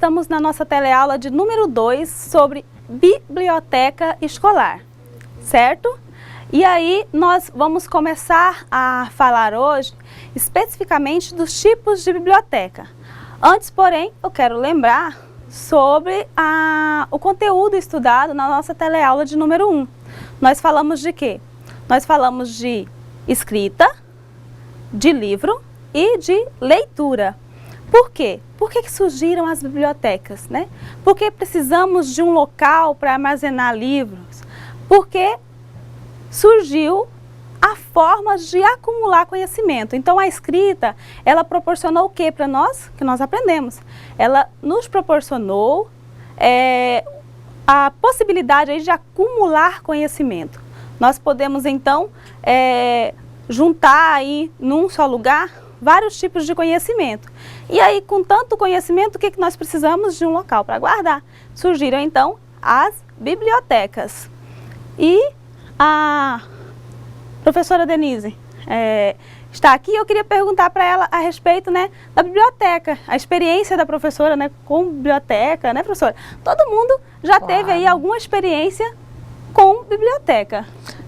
estamos na nossa teleaula de número 2 sobre biblioteca escolar, certo? E aí nós vamos começar a falar hoje especificamente dos tipos de biblioteca. Antes, porém, eu quero lembrar sobre o conteúdo estudado na nossa teleaula de número 1. Nós falamos de quê? Nós falamos de escrita, de livro e de leitura. Por quê? Por que surgiram as bibliotecas, né? Porque precisamos de um local para armazenar livros. Porque surgiu a forma de acumular conhecimento. Então a escrita, ela proporcionou o que para nós? Que nós aprendemos. Ela nos proporcionou a possibilidade aí de acumular conhecimento. Nós podemos então juntar aí num só lugar vários tipos de conhecimento. E aí, com tanto conhecimento, o que nós precisamos? De um local para guardar. Surgiram então as bibliotecas. E a professora Denise está aqui. Eu queria perguntar para ela a respeito, né, da biblioteca, a experiência da professora, né, com biblioteca, né, professora? Todo mundo já teve aí alguma experiência com biblioteca.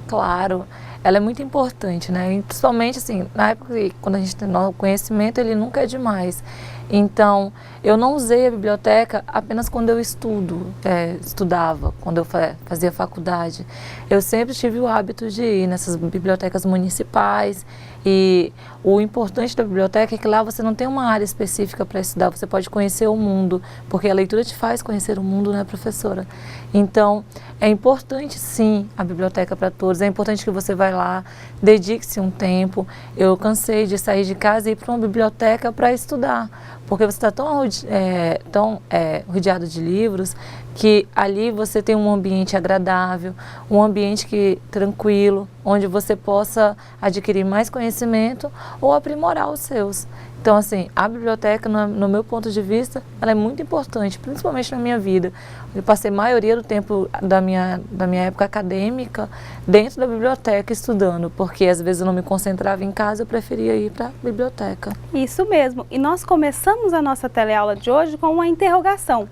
Claro, ela é muito importante, né? E principalmente assim, na época que quando a gente tem o conhecimento, ele nunca é demais. Então, eu não usei a biblioteca apenas quando eu estudava, quando eu fazia faculdade. Eu sempre tive o hábito de ir nessas bibliotecas municipais. E o importante da biblioteca é que lá você não tem uma área específica para estudar, você pode conhecer o mundo, porque a leitura te faz conhecer o mundo, né, professora? Então, é importante sim a biblioteca para todos, é importante que você vá lá, dedique-se um tempo. Eu cansei de sair de casa e ir para uma biblioteca para estudar, porque você está tão rodeado de livros que ali você tem um ambiente agradável, um ambiente tranquilo, onde você possa adquirir mais conhecimento ou aprimorar os seus. Então, assim, a biblioteca, no meu ponto de vista, ela é muito importante, principalmente na minha vida. Eu passei a maioria do tempo da minha época acadêmica dentro da biblioteca estudando, porque às vezes eu não me concentrava em casa, eu preferia ir para a biblioteca. Isso mesmo. E nós começamos a nossa teleaula de hoje com uma interrogação.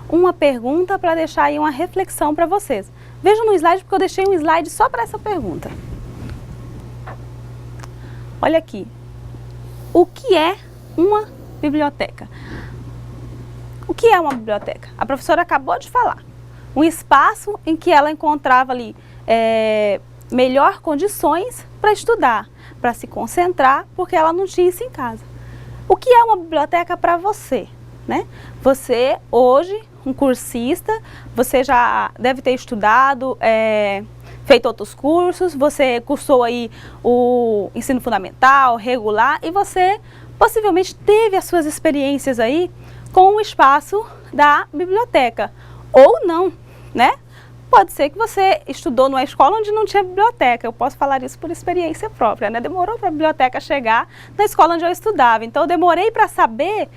Uma pergunta para deixar aí uma reflexão para vocês. Vejam no slide, porque eu deixei um slide só para essa pergunta. Olha aqui. O que é uma biblioteca? O que é uma biblioteca? A professora acabou de falar. Um espaço em que ela encontrava ali melhor condições para estudar, para se concentrar, porque ela não tinha isso em casa. O que é uma biblioteca para você, né? Você, hoje, um cursista, você já deve ter estudado, feito outros cursos, você cursou aí o ensino fundamental, regular, e você possivelmente teve as suas experiências aí com o espaço da biblioteca, ou não, né? Pode ser que você estudou numa escola onde não tinha biblioteca, eu posso falar isso por experiência própria, né? Demorou para a biblioteca chegar na escola onde eu estudava, então eu demorei para saber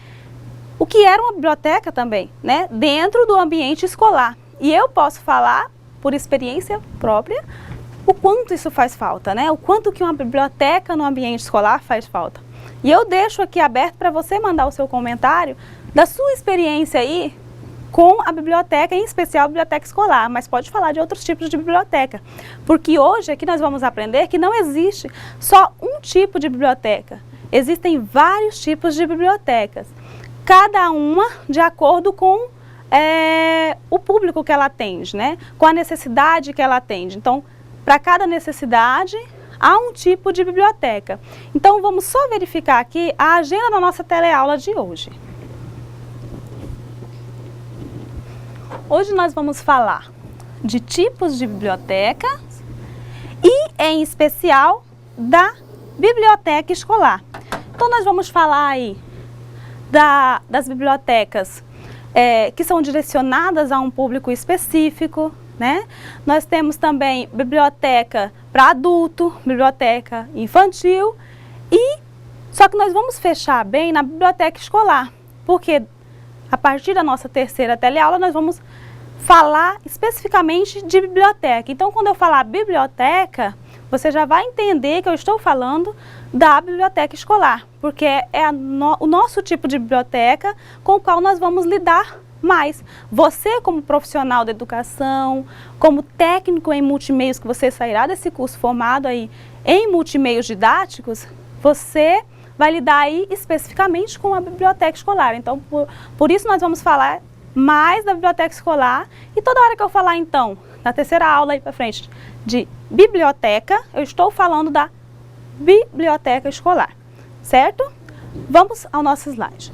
o que era uma biblioteca também, né? Dentro do ambiente escolar. E eu posso falar, por experiência própria, o quanto isso faz falta, né? O quanto que uma biblioteca no ambiente escolar faz falta. E eu deixo aqui aberto para você mandar o seu comentário da sua experiência aí com a biblioteca, em especial a biblioteca escolar, mas pode falar de outros tipos de biblioteca. Porque hoje aqui nós vamos aprender que não existe só um tipo de biblioteca. Existem vários tipos de bibliotecas, cada uma de acordo com o público que ela atende, né? Com a necessidade que ela atende. Então, para cada necessidade, há um tipo de biblioteca. Então, vamos só verificar aqui a agenda da nossa teleaula de hoje. Hoje nós vamos falar de tipos de bibliotecas e, em especial, da biblioteca escolar. Então, nós vamos falar aí das bibliotecas que são direcionadas a um público específico, né? Nós temos também biblioteca para adulto, biblioteca infantil só que nós vamos fechar bem na biblioteca escolar, porque a partir da nossa terceira teleaula nós vamos falar especificamente de biblioteca. Então, quando eu falar biblioteca, você já vai entender que eu estou falando da biblioteca escolar, porque é o nosso tipo de biblioteca com o qual nós vamos lidar mais. Você, como profissional da educação, como técnico em multimeios, que você sairá desse curso formado aí em multimeios didáticos, você vai lidar aí especificamente com a biblioteca escolar. Então, por isso nós vamos falar mais da biblioteca escolar, e toda hora que eu falar então, na terceira aula aí para frente, de biblioteca, eu estou falando da biblioteca escolar, certo? Vamos ao nosso slide.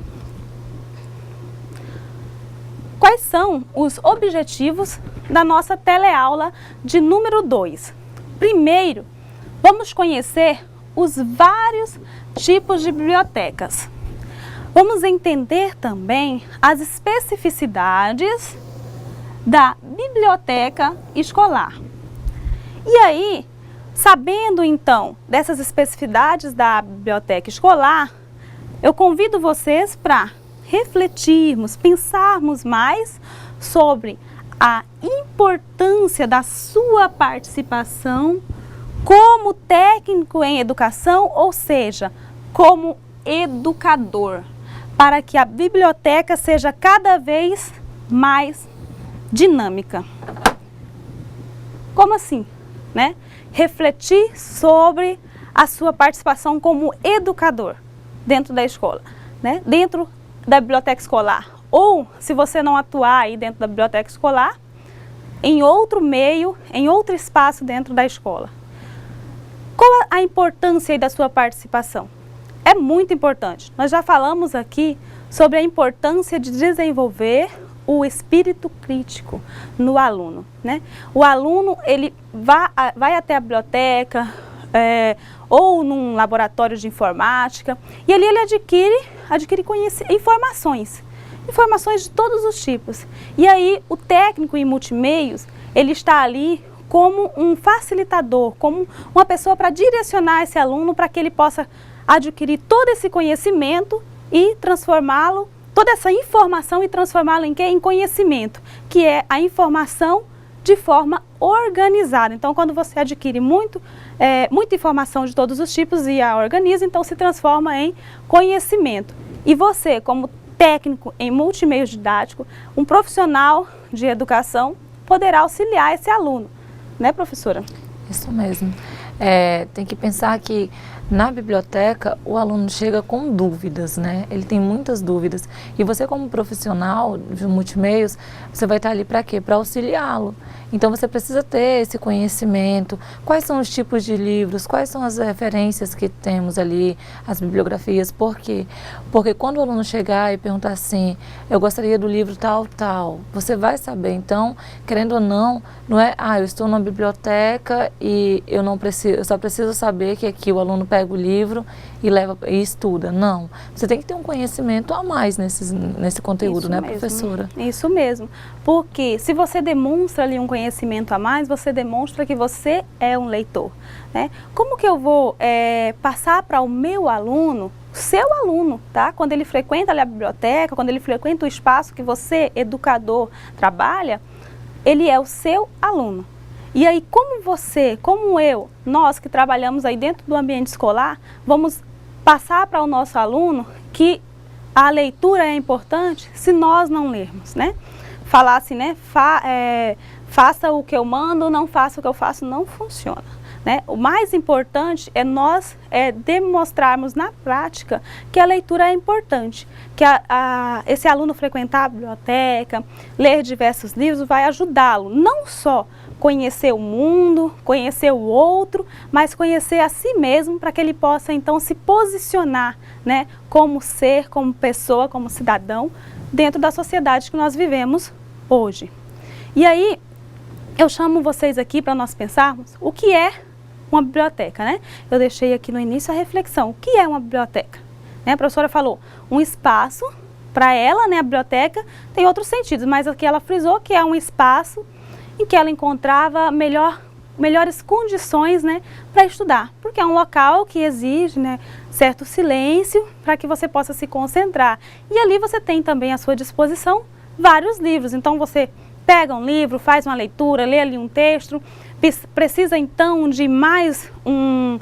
Quais são os objetivos da nossa teleaula de número 2? Primeiro, vamos conhecer os vários tipos de bibliotecas. Vamos entender também as especificidades da biblioteca escolar. E aí, sabendo então dessas especificidades da biblioteca escolar, eu convido vocês para refletirmos, pensarmos mais sobre a importância da sua participação como técnico em educação, ou seja, como educador, para que a biblioteca seja cada vez mais dinâmica. Como assim, né? Refletir sobre a sua participação como educador dentro da escola, né? Dentro da biblioteca escolar, ou se você não atuar aí dentro da biblioteca escolar, em outro meio, em outro espaço dentro da escola. Qual a importância aí da sua participação? É muito importante. Nós já falamos aqui sobre a importância de desenvolver o espírito crítico no aluno, né? O aluno, ele vai até a biblioteca, ou num laboratório de informática, e ali ele adquire informações de todos os tipos. E aí o técnico em multimeios, ele está ali como um facilitador, como uma pessoa para direcionar esse aluno para que ele possa adquirir todo esse conhecimento e transformá-lo, toda essa informação, e transformá-lo em quê? Em conhecimento, que é a informação de forma organizada. Então, quando você adquire muita informação de todos os tipos e a organiza, então se transforma em conhecimento. E você, como técnico em multimeio didático, um profissional de educação, poderá auxiliar esse aluno, né, professora? Isso mesmo. Tem que pensar que na biblioteca o aluno chega com dúvidas, né? Ele tem muitas dúvidas. E você, como profissional de multimeios, você vai estar ali para quê? Para auxiliá-lo. Então você precisa ter esse conhecimento. Quais são os tipos de livros? Quais são as referências que temos ali, as bibliografias? Por quê? Porque quando o aluno chegar e perguntar assim, eu gostaria do livro tal, tal, você vai saber. Então, querendo ou não, não é, eu estou numa biblioteca e eu só preciso saber que aqui o aluno pega o livro e leva e estuda. Não, você tem que ter um conhecimento a mais nesse conteúdo, isso, né, mesmo, professora? Isso mesmo, porque se você demonstra ali um conhecimento a mais, você demonstra que você é um leitor, né? Como que eu vou passar para o meu aluno, seu aluno, tá? Quando ele frequenta ali a biblioteca, quando ele frequenta o espaço que você, educador, trabalha, ele é o seu aluno. E aí, como você, como eu, nós que trabalhamos aí dentro do ambiente escolar, vamos passar para o nosso aluno que a leitura é importante se nós não lermos, né? Falar assim, né? Faça o que eu mando, não faça o que eu faço, não funciona, né? O mais importante é nós demonstrarmos na prática que a leitura é importante, que esse aluno frequentar a biblioteca, ler diversos livros vai ajudá-lo, não só conhecer o mundo, conhecer o outro, mas conhecer a si mesmo para que ele possa então se posicionar, né, como ser, como pessoa, como cidadão dentro da sociedade que nós vivemos hoje. E aí eu chamo vocês aqui para nós pensarmos o que é uma biblioteca, né? Eu deixei aqui no início a reflexão, o que é uma biblioteca? Né? A professora falou, um espaço, para ela, né, a biblioteca tem outros sentidos, mas aqui ela frisou que é um espaço em que ela encontrava melhores condições, né, para estudar, porque é um local que exige, né, certo silêncio para que você possa se concentrar. E ali você tem também à sua disposição vários livros, então você pega um livro, faz uma leitura, lê ali um texto, precisa então de mais um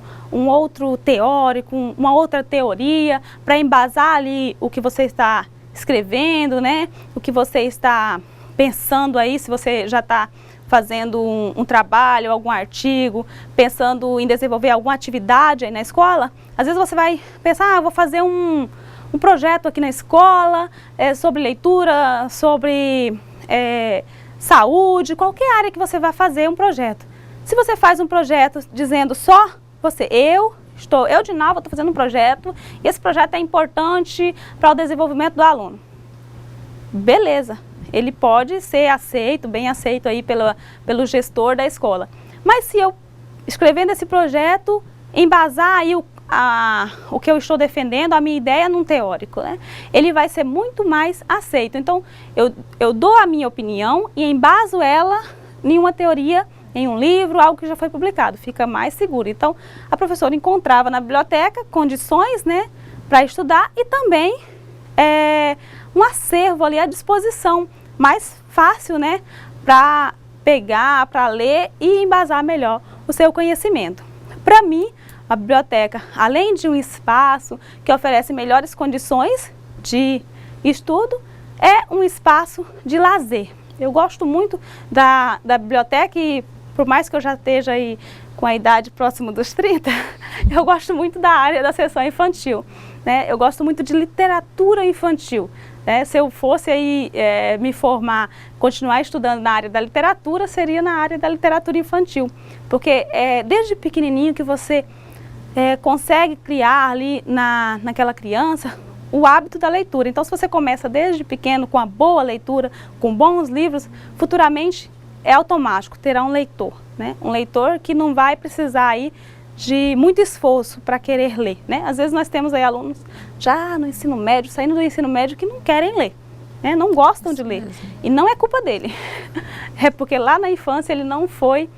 outro teórico, uma outra teoria para embasar ali o que você está escrevendo, né? O que você está pensando aí, se você já está fazendo um trabalho, algum artigo, pensando em desenvolver alguma atividade aí na escola, às vezes você vai pensar, vou fazer um projeto aqui na escola, sobre leitura, sobre saúde, qualquer área que você vai fazer um projeto. Se você faz um projeto dizendo só você, eu, Dinalva, estou fazendo um projeto e esse projeto é importante para o desenvolvimento do aluno. Beleza, ele pode ser aceito, bem aceito aí pelo gestor da escola. Mas se eu, escrevendo esse projeto, embasar aí o que eu estou defendendo, a minha ideia num teórico, né? Ele vai ser muito mais aceito. Então, eu dou a minha opinião e embaso ela em uma teoria, em um livro, algo que já foi publicado, fica mais seguro. Então, a professora encontrava na biblioteca condições, né, para estudar e também um acervo ali à disposição, mais fácil, né, para pegar, para ler e embasar melhor o seu conhecimento. Para mim, a biblioteca, além de um espaço que oferece melhores condições de estudo, é um espaço de lazer. Eu gosto muito da biblioteca e, por mais que eu já esteja aí com a idade próxima dos 30, eu gosto muito da área da seção infantil, né? Eu gosto muito de literatura infantil. Se eu fosse aí me formar, continuar estudando na área da literatura, seria na área da literatura infantil. Porque é desde pequenininho que você consegue criar ali naquela criança o hábito da leitura. Então, se você começa desde pequeno com a boa leitura, com bons livros, futuramente é automático, terá um leitor, né? Um leitor que não vai precisar aí de muito esforço para querer ler, né? Às vezes nós temos aí alunos já no ensino médio, saindo do ensino médio, que não querem ler, né? Não gostam de ler. E não é culpa dele, é porque lá na infância ele não foi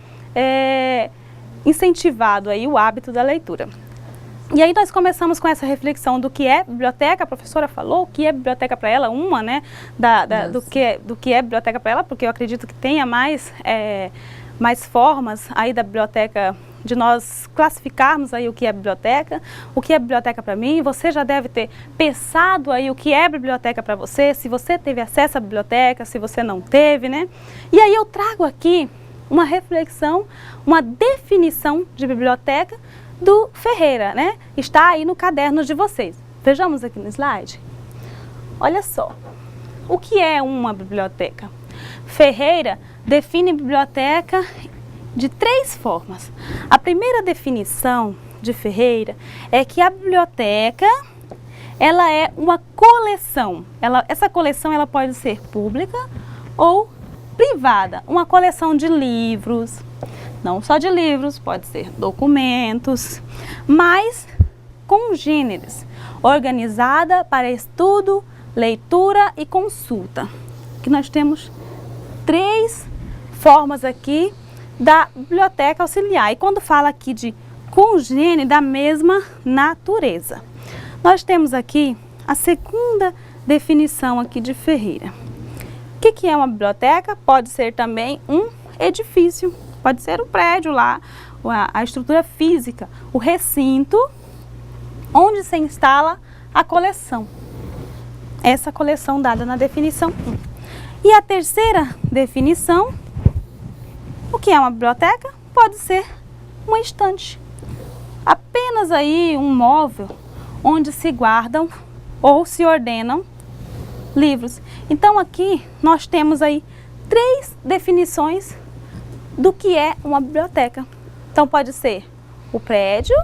incentivado aí o hábito da leitura. E aí nós começamos com essa reflexão do que é biblioteca. A professora falou o que é biblioteca para ela, né, do que é biblioteca para ela, porque eu acredito que tenha mais formas aí da biblioteca, de nós classificarmos aí o que é biblioteca para mim. Você já deve ter pensado aí o que é biblioteca para você, se você teve acesso à biblioteca, se você não teve, né? E aí eu trago aqui uma reflexão, uma definição de biblioteca do Ferreira, né? Está aí no caderno de vocês. Vejamos aqui no slide. Olha só, o que é uma biblioteca? Ferreira define biblioteca de 3 formas. A primeira definição de Ferreira é que a biblioteca, ela é uma coleção. Essa coleção ela pode ser pública ou privada. Uma coleção de livros, não só de livros, pode ser documentos, mas congêneres, organizada para estudo, leitura e consulta. Aqui nós temos 3 formas aqui da biblioteca auxiliar. E quando fala aqui de congênere, da mesma natureza. Nós temos aqui a segunda definição aqui de Ferreira. O que é uma biblioteca? Pode ser também um edifício. Pode ser o prédio lá, a estrutura física, o recinto onde se instala a coleção. Essa coleção dada na definição 1. E a terceira definição, o que é uma biblioteca? Pode ser uma estante. Apenas aí um móvel onde se guardam ou se ordenam livros. Então aqui nós temos aí 3 definições do que é uma biblioteca. Então pode ser o prédio,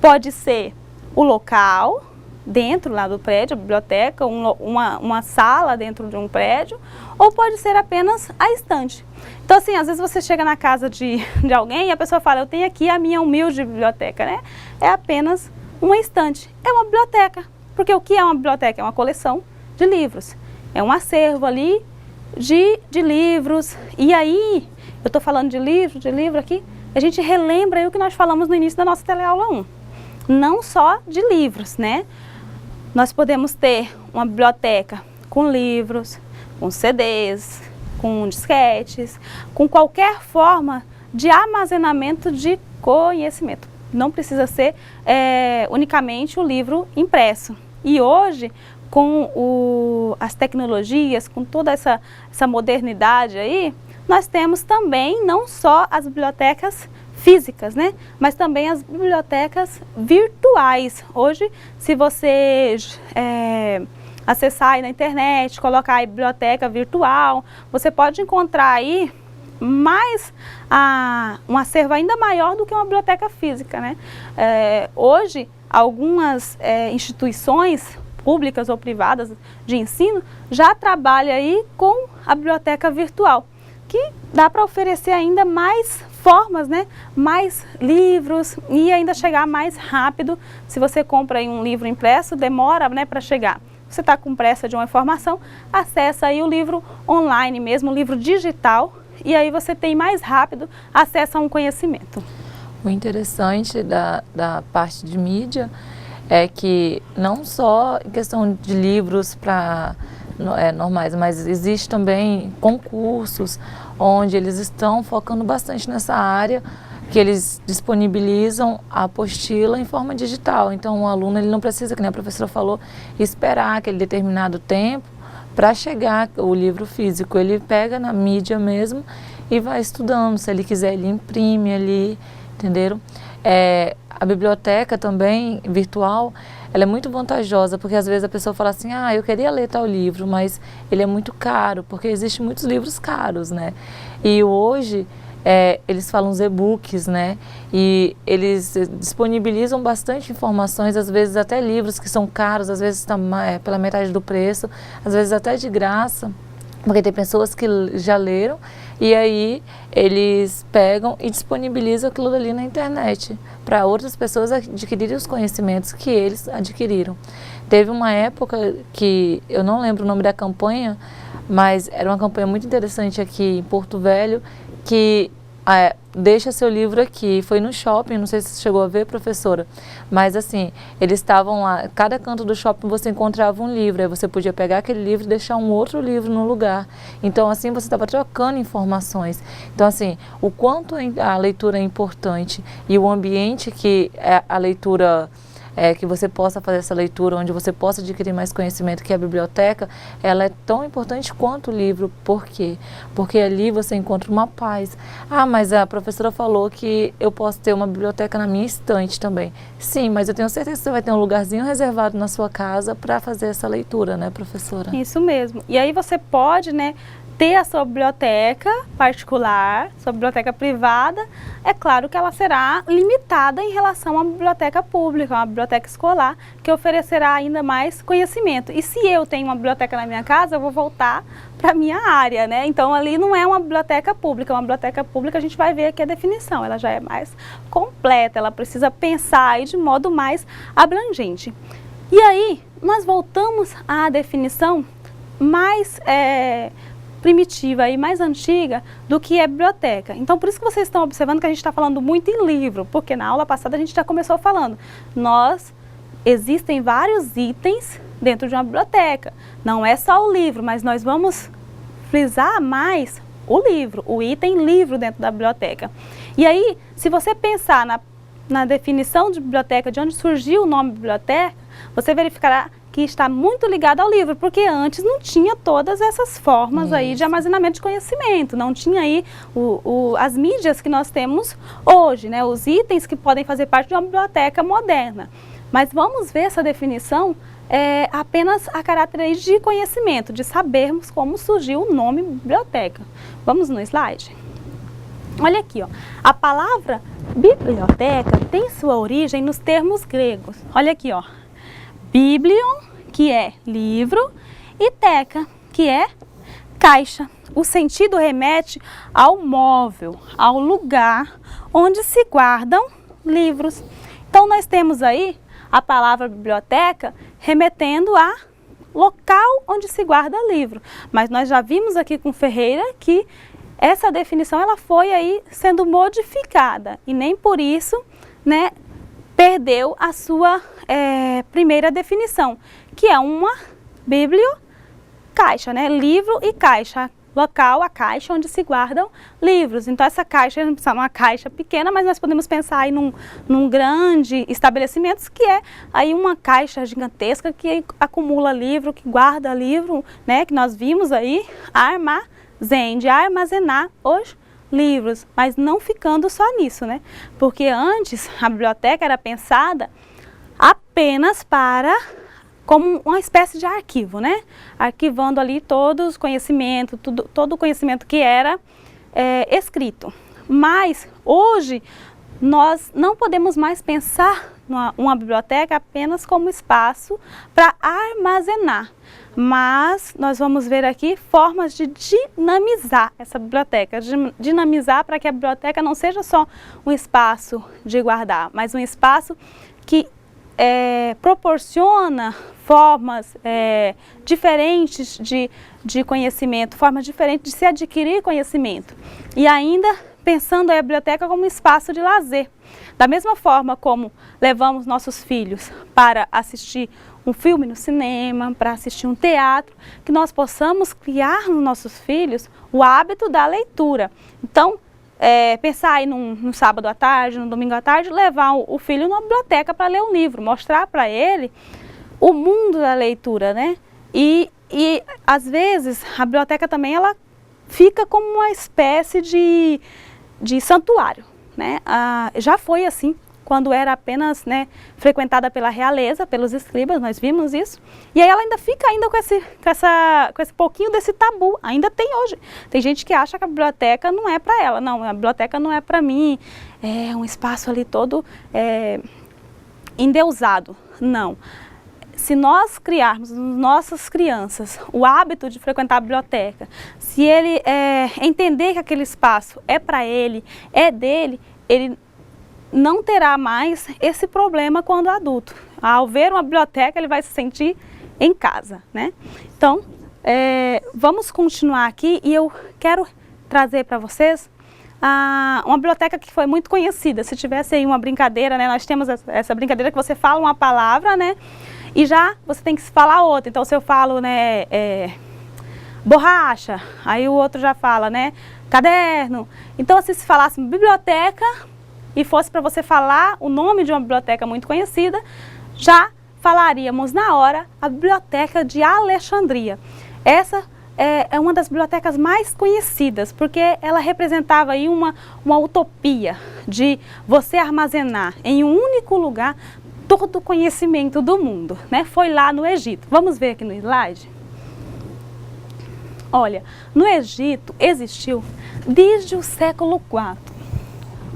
pode ser o local dentro lá do prédio, a biblioteca, uma sala dentro de um prédio, ou pode ser apenas a estante. Então assim, às vezes você chega na casa de alguém e a pessoa fala, eu tenho aqui a minha humilde biblioteca, né? É apenas uma estante, é uma biblioteca. Porque o que é uma biblioteca? É uma coleção de livros, é um acervo ali de livros. E aí, eu estou falando de livro aqui, a gente relembra aí o que nós falamos no início da nossa teleaula 1. Não só de livros, né? Nós podemos ter uma biblioteca com livros, com CDs, com disquetes, com qualquer forma de armazenamento de conhecimento. Não precisa ser unicamente o livro impresso. E hoje, com as tecnologias, com toda essa modernidade aí, nós temos também não só as bibliotecas físicas, né? Mas também as bibliotecas virtuais. Hoje, se você acessar aí na internet, colocar aí biblioteca virtual, você pode encontrar aí um acervo ainda maior do que uma biblioteca física, né? Hoje, algumas instituições públicas ou privadas de ensino já trabalham aí com a biblioteca virtual, que dá para oferecer ainda mais formas, né? Mais livros e ainda chegar mais rápido. Se você compra aí um livro impresso, demora, né, para chegar. Você está com pressa de uma informação, acessa aí o livro online mesmo, o livro digital, e aí você tem mais rápido acesso a um conhecimento. O interessante da parte de mídia é que não só em questão de livros para normais, mas existe também concursos onde eles estão focando bastante nessa área, que eles disponibilizam a apostila em forma digital. Então o aluno ele não precisa, que nem a professora falou, esperar aquele determinado tempo para chegar o livro físico. Ele pega na mídia mesmo e vai estudando. Se ele quiser, ele imprime ali, entenderam? A biblioteca também virtual, ela é muito vantajosa, porque às vezes a pessoa fala assim, eu queria ler tal livro, mas ele é muito caro, porque existem muitos livros caros, né? E hoje eles falam os e-books, né? E eles disponibilizam bastante informações, às vezes até livros que são caros, às vezes pela metade do preço, às vezes até de graça, porque tem pessoas que já leram e aí eles pegam e disponibilizam aquilo ali na internet para outras pessoas adquirirem os conhecimentos que eles adquiriram. Teve uma época que eu não lembro o nome da campanha, mas era uma campanha muito interessante aqui em Porto Velho, que deixa seu livro aqui. Foi no shopping, não sei se você chegou a ver, professora, mas assim, eles estavam lá, cada canto do shopping você encontrava um livro, aí você podia pegar aquele livro e deixar um outro livro no lugar. Então assim, você estava trocando informações. Então assim, o quanto a leitura é importante e o ambiente que a leitura que você possa fazer essa leitura, onde você possa adquirir mais conhecimento, que é a biblioteca, ela é tão importante quanto o livro. Por quê? Porque ali você encontra uma paz. Mas a professora falou que eu posso ter uma biblioteca na minha estante também. Sim, mas eu tenho certeza que você vai ter um lugarzinho reservado na sua casa para fazer essa leitura, né, professora? Isso mesmo. E aí você pode, né, ter a sua biblioteca particular, sua biblioteca privada. É claro que ela será limitada em relação à biblioteca pública, uma biblioteca escolar, que oferecerá ainda mais conhecimento. E se eu tenho uma biblioteca na minha casa, eu vou voltar para a minha área, né? Então ali não é uma biblioteca pública. Uma biblioteca pública, a gente vai ver aqui a definição, ela já é mais completa, ela precisa pensar aí de modo mais abrangente. E aí, nós voltamos à definição mais primitiva e mais antiga do que é biblioteca. Então, por isso que vocês estão observando que a gente está falando muito em livro, porque na aula passada a gente já começou falando. Existem vários itens dentro de uma biblioteca. Não é só o livro, mas nós vamos frisar mais o livro, o item livro dentro da biblioteca. E aí, se você pensar na definição de biblioteca, de onde surgiu o nome biblioteca, você verificará que está muito ligado ao livro, porque antes não tinha todas essas formas aí de armazenamento de conhecimento, não tinha aí as mídias que nós temos hoje, né, os itens que podem fazer parte de uma biblioteca moderna. Mas vamos ver essa definição apenas a caráter aí de conhecimento, de sabermos como surgiu o nome biblioteca. Vamos no slide? Olha aqui, ó. A palavra biblioteca tem sua origem nos termos gregos. Olha aqui, ó. Biblion, que é livro, e teca, que é caixa. O sentido remete ao móvel, ao lugar onde se guardam livros. Então, nós temos aí a palavra biblioteca remetendo a local onde se guarda livro. Mas nós já vimos aqui com Ferreira que essa definição ela foi aí sendo modificada e nem por isso, né, perdeu a sua primeira definição, que é uma bibliocaixa, né? Livro e caixa. local, a caixa onde se guardam livros. Então essa caixa, a gente precisa de uma caixa pequena, mas nós podemos pensar aí num grande estabelecimento, que é aí uma caixa gigantesca que acumula livro, que guarda livro, né, que nós vimos aí, armazém, de armazenar os livros, mas não ficando só nisso, né? Porque antes a biblioteca era pensada apenas como uma espécie de arquivo, né? Arquivando ali todos os conhecimentos, todo o conhecimento que era escrito. Mas hoje nós não podemos mais pensar uma biblioteca apenas como espaço para armazenar. Mas nós vamos ver aqui formas de dinamizar essa biblioteca, dinamizar para que a biblioteca não seja só um espaço de guardar, mas um espaço que proporciona formas diferentes de conhecimento, formas diferentes de se adquirir conhecimento. E ainda pensando a biblioteca como um espaço de lazer. Da mesma forma como levamos nossos filhos para assistir um filme no cinema, para assistir um teatro, que nós possamos criar nos nossos filhos o hábito da leitura. Então, pensar aí num sábado à tarde, no domingo à tarde, levar o filho numa biblioteca para ler um livro, mostrar para ele o mundo da leitura, né? E às vezes a biblioteca também ela fica como uma espécie de santuário, né? Já foi assim quando era apenas, né, frequentada pela realeza, pelos escribas, nós vimos isso. E aí ela ainda fica com esse pouquinho desse tabu, ainda tem hoje. Tem gente que acha que a biblioteca não é para ela, não, a biblioteca não é para mim, é um espaço ali todo endeusado, não. Se nós criarmos nas nossas crianças o hábito de frequentar a biblioteca, se ele entender que aquele espaço é para ele, é dele, ele não terá mais esse problema quando adulto. Ao ver uma biblioteca, ele vai se sentir em casa, né? Então, vamos continuar aqui e eu quero trazer para vocês uma biblioteca que foi muito conhecida. Se tivesse aí uma brincadeira, né? Nós temos essa brincadeira que você fala uma palavra, né? E já você tem que falar outra. Então, se eu falo, né, borracha, aí o outro já fala, né, caderno. Então, se falasse biblioteca e fosse para você falar o nome de uma biblioteca muito conhecida, já falaríamos na hora a Biblioteca de Alexandria. Essa é uma das bibliotecas mais conhecidas, porque ela representava aí uma utopia de você armazenar em um único lugar todo o conhecimento do mundo, né? Foi lá no Egito. Vamos ver aqui no slide? Olha, no Egito existiu desde o século IV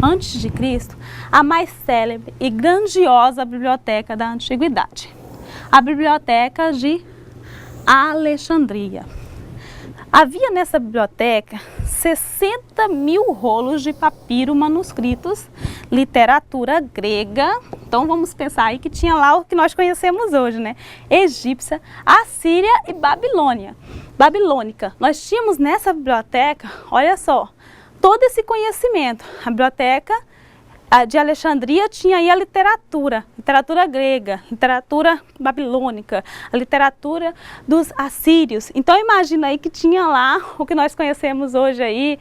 antes de Cristo, a mais célebre e grandiosa biblioteca da antiguidade, a Biblioteca de Alexandria. Havia nessa biblioteca 60 mil rolos de papiro manuscritos, literatura grega. Então vamos pensar aí que tinha lá o que nós conhecemos hoje, né? Egípcia, assíria e babilônica. Nós tínhamos nessa biblioteca, olha só, todo esse conhecimento. A biblioteca de Alexandria tinha aí a literatura grega, literatura babilônica, a literatura dos assírios. Então imagina aí que tinha lá o que nós conhecemos hoje aí,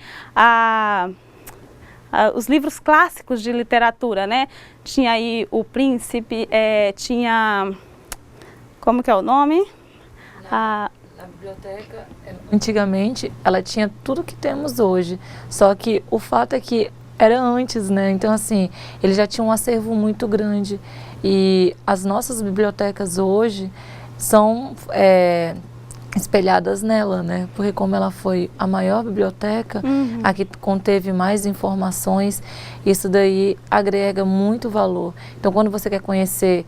os livros clássicos de literatura, né? Tinha aí o Príncipe, tinha, como que é o nome? A biblioteca, antigamente, ela tinha tudo que temos hoje, só que o fato é que era antes, né? Então, assim, ele já tinha um acervo muito grande e as nossas bibliotecas hoje são espelhadas nela, né? Porque como ela foi a maior biblioteca, a que conteve mais informações, isso daí agrega muito valor. Então, quando você quer conhecer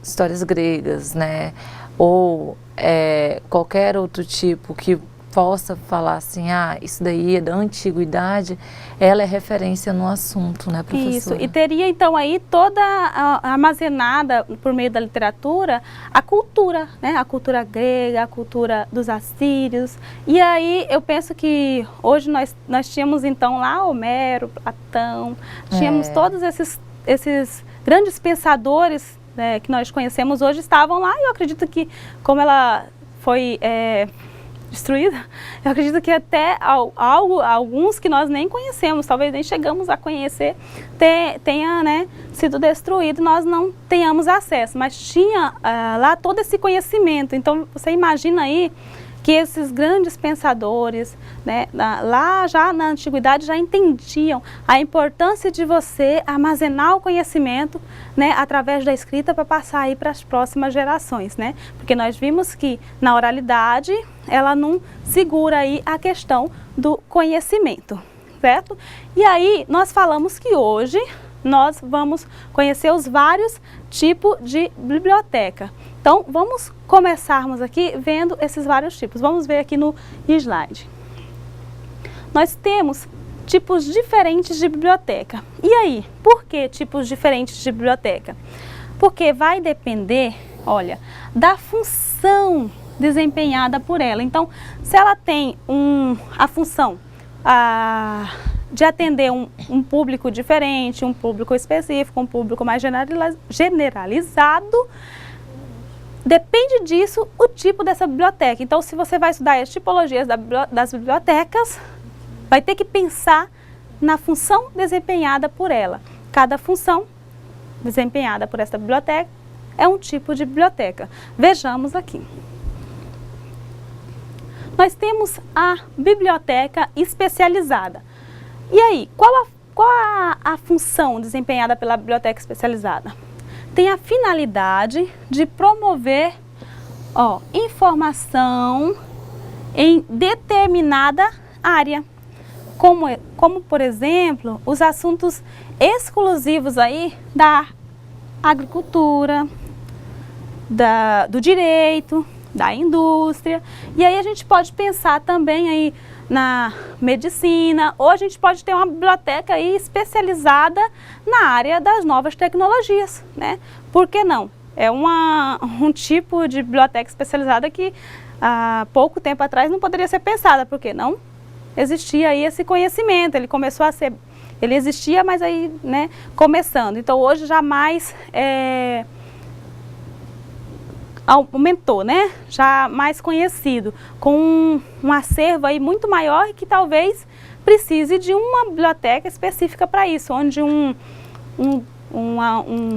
histórias gregas, né? Ou qualquer outro tipo que possa falar assim, isso daí é da antiguidade, ela é referência no assunto, né, professora? Isso, e teria então aí toda armazenada por meio da literatura a cultura, né, a cultura grega, a cultura dos assírios. E aí eu penso que hoje nós tínhamos então lá Homero, Platão, tínhamos todos esses grandes pensadores, né, que nós conhecemos hoje estavam lá, e eu acredito que como ela foi destruída, eu acredito que até alguns que nós nem conhecemos, talvez nem chegamos a conhecer, tenha, né, sido destruído, nós não tenhamos acesso, mas tinha lá todo esse conhecimento. Então você imagina aí que esses grandes pensadores, né, lá já na antiguidade já entendiam a importância de você armazenar o conhecimento, né, através da escrita para passar aí para as próximas gerações, né? Porque nós vimos que na oralidade ela não segura aí a questão do conhecimento, certo? E aí nós falamos que hoje nós vamos conhecer os vários tipos de biblioteca. Então, vamos começarmos aqui vendo esses vários tipos. Vamos ver aqui no slide. Nós temos tipos diferentes de biblioteca. E aí, por que tipos diferentes de biblioteca? Porque vai depender, olha, da função desempenhada por ela. Então, se ela tem a função de atender um público diferente, um público específico, um público mais generalizado, depende disso o tipo dessa biblioteca. Então, se você vai estudar as tipologias das bibliotecas, vai ter que pensar na função desempenhada por ela. Cada função desempenhada por essa biblioteca é um tipo de biblioteca. Vejamos aqui. Nós temos a biblioteca especializada. E aí, qual a função desempenhada pela biblioteca especializada? Tem a finalidade de promover informação em determinada área, como por exemplo, os assuntos exclusivos aí da agricultura, do direito, da indústria. E aí a gente pode pensar também aí na medicina, ou a gente pode ter uma biblioteca aí especializada na área das novas tecnologias, né? Por que não? É um tipo de biblioteca especializada que há pouco tempo atrás não poderia ser pensada, porque não existia aí esse conhecimento, ele existia, mas aí, né, começando. Então hoje jamais aumentou, né? Já mais conhecido, com um acervo aí muito maior e que talvez precise de uma biblioteca específica para isso, onde um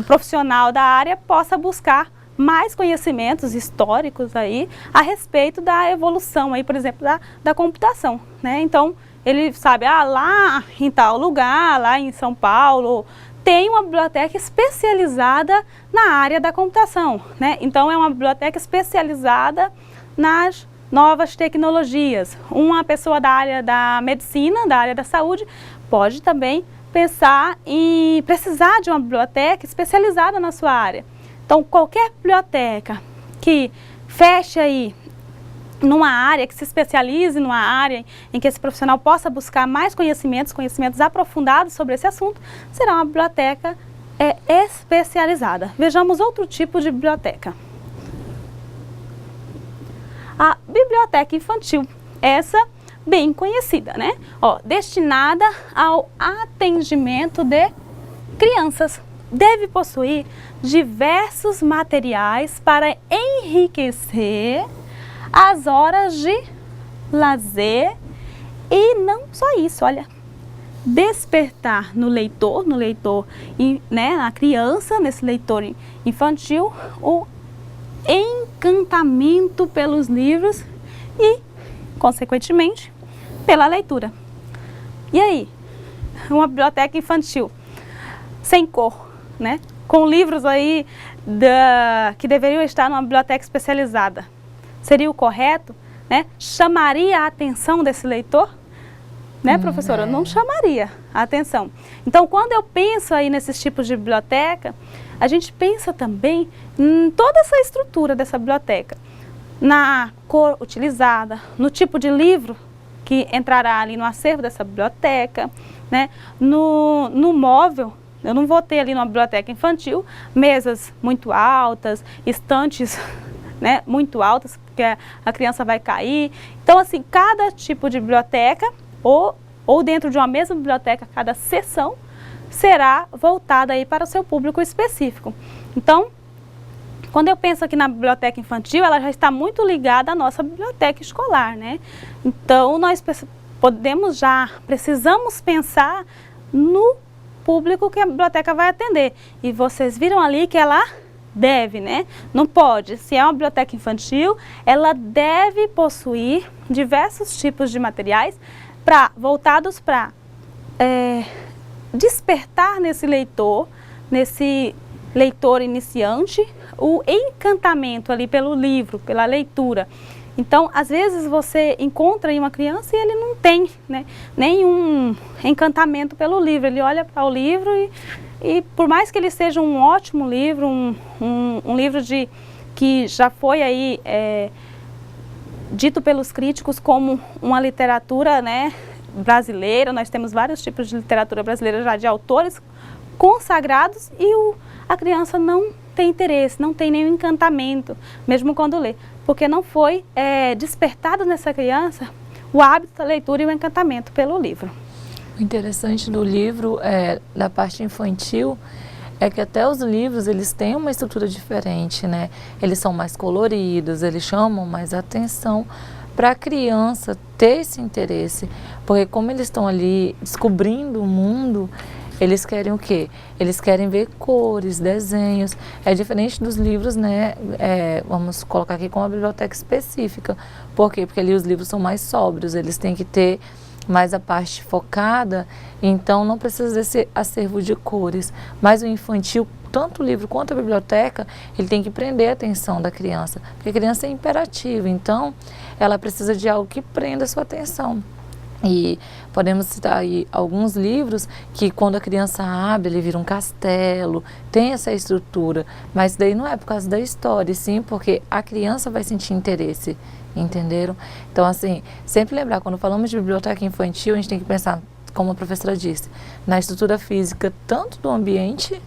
profissional da área possa buscar mais conhecimentos históricos aí a respeito da evolução aí, por exemplo, da computação, né? Então, ele sabe, lá em tal lugar, lá em São Paulo, tem uma biblioteca especializada na área da computação, né? Então, é uma biblioteca especializada nas novas tecnologias. Uma pessoa da área da medicina, da área da saúde, pode também pensar em precisar de uma biblioteca especializada na sua área. Então, qualquer biblioteca que feche aí numa área, que se especialize numa área em que esse profissional possa buscar mais conhecimentos aprofundados sobre esse assunto, será uma biblioteca especializada. Vejamos outro tipo de biblioteca. A biblioteca infantil, essa bem conhecida, né? Destinada ao atendimento de crianças. Deve possuir diversos materiais para enriquecer as horas de lazer e não só isso, olha, despertar no leitor, né, na criança, nesse leitor infantil, o encantamento pelos livros e, consequentemente, pela leitura. E aí, uma biblioteca infantil sem cor, né, com livros aí que deveriam estar numa biblioteca especializada, seria o correto, né? Chamaria a atenção desse leitor? Né, professora? Não chamaria a atenção. Então, quando eu penso aí nesses tipos de biblioteca, a gente pensa também em toda essa estrutura dessa biblioteca. Na cor utilizada, no tipo de livro que entrará ali no acervo dessa biblioteca, né? No móvel. Eu não vou ter ali numa biblioteca infantil mesas muito altas, estantes, né, muito altas, porque a criança vai cair. Então, assim, cada tipo de biblioteca, ou dentro de uma mesma biblioteca, cada seção será voltada aí para o seu público específico. Então, Quando eu penso aqui na biblioteca infantil, ela já está muito ligada à nossa biblioteca escolar, né? Então, nós precisamos pensar no público que a biblioteca vai atender. E vocês viram ali que ela deve, né? Não pode. Se é uma biblioteca infantil, ela deve possuir diversos tipos de materiais voltados para despertar nesse leitor iniciante, o encantamento ali pelo livro, pela leitura. Então, às vezes você encontra em uma criança e ele não tem, né, nenhum encantamento pelo livro. Ele olha para o livro e por mais que ele seja um ótimo livro, um livro que já foi aí dito pelos críticos como uma literatura, né, brasileira, nós temos vários tipos de literatura brasileira já de autores consagrados e a criança não tem interesse, não tem nenhum encantamento, mesmo quando lê, porque não foi despertado nessa criança o hábito da leitura e o encantamento pelo livro. O interessante do livro, da parte infantil, é que até os livros, eles têm uma estrutura diferente, né? Eles são mais coloridos, eles chamam mais atenção para a criança ter esse interesse, porque como eles estão ali descobrindo o mundo, eles querem o quê? Eles querem ver cores, desenhos. É diferente dos livros, né? Vamos colocar aqui com uma biblioteca específica. Por quê? Porque ali os livros são mais sóbrios, eles têm que ter mais a parte focada, então não precisa desse acervo de cores. Mas o infantil, tanto o livro quanto a biblioteca, ele tem que prender a atenção da criança, porque a criança é imperativa, então ela precisa de algo que prenda a sua atenção. E podemos citar aí alguns livros que quando a criança abre, ele vira um castelo, tem essa estrutura, mas daí não é por causa da história, sim porque a criança vai sentir interesse, entenderam? Então assim, sempre lembrar, quando falamos de biblioteca infantil, a gente tem que pensar, como a professora disse, na estrutura física, tanto do ambiente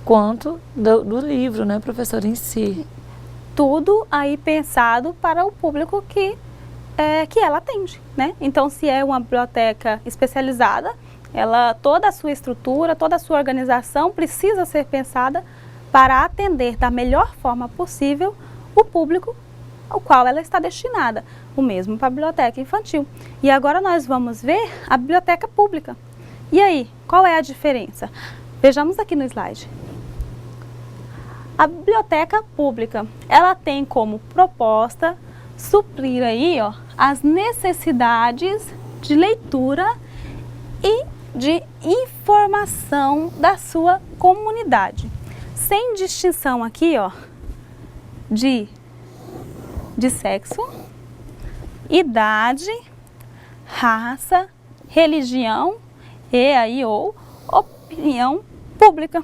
quanto do livro, né, professora, em si. Tudo aí pensado para o público que ela atende, né? Então, se é uma biblioteca especializada, toda a sua estrutura, toda a sua organização precisa ser pensada para atender da melhor forma possível o público ao qual ela está destinada. O mesmo para a biblioteca infantil. E agora nós vamos ver a biblioteca pública. E aí, qual é a diferença? Vejamos aqui no slide. A biblioteca pública, ela tem como proposta suprir aí, ó, as necessidades de leitura e de informação da sua comunidade, sem distinção aqui, ó, de sexo, idade, raça, religião e aí ou opinião pública.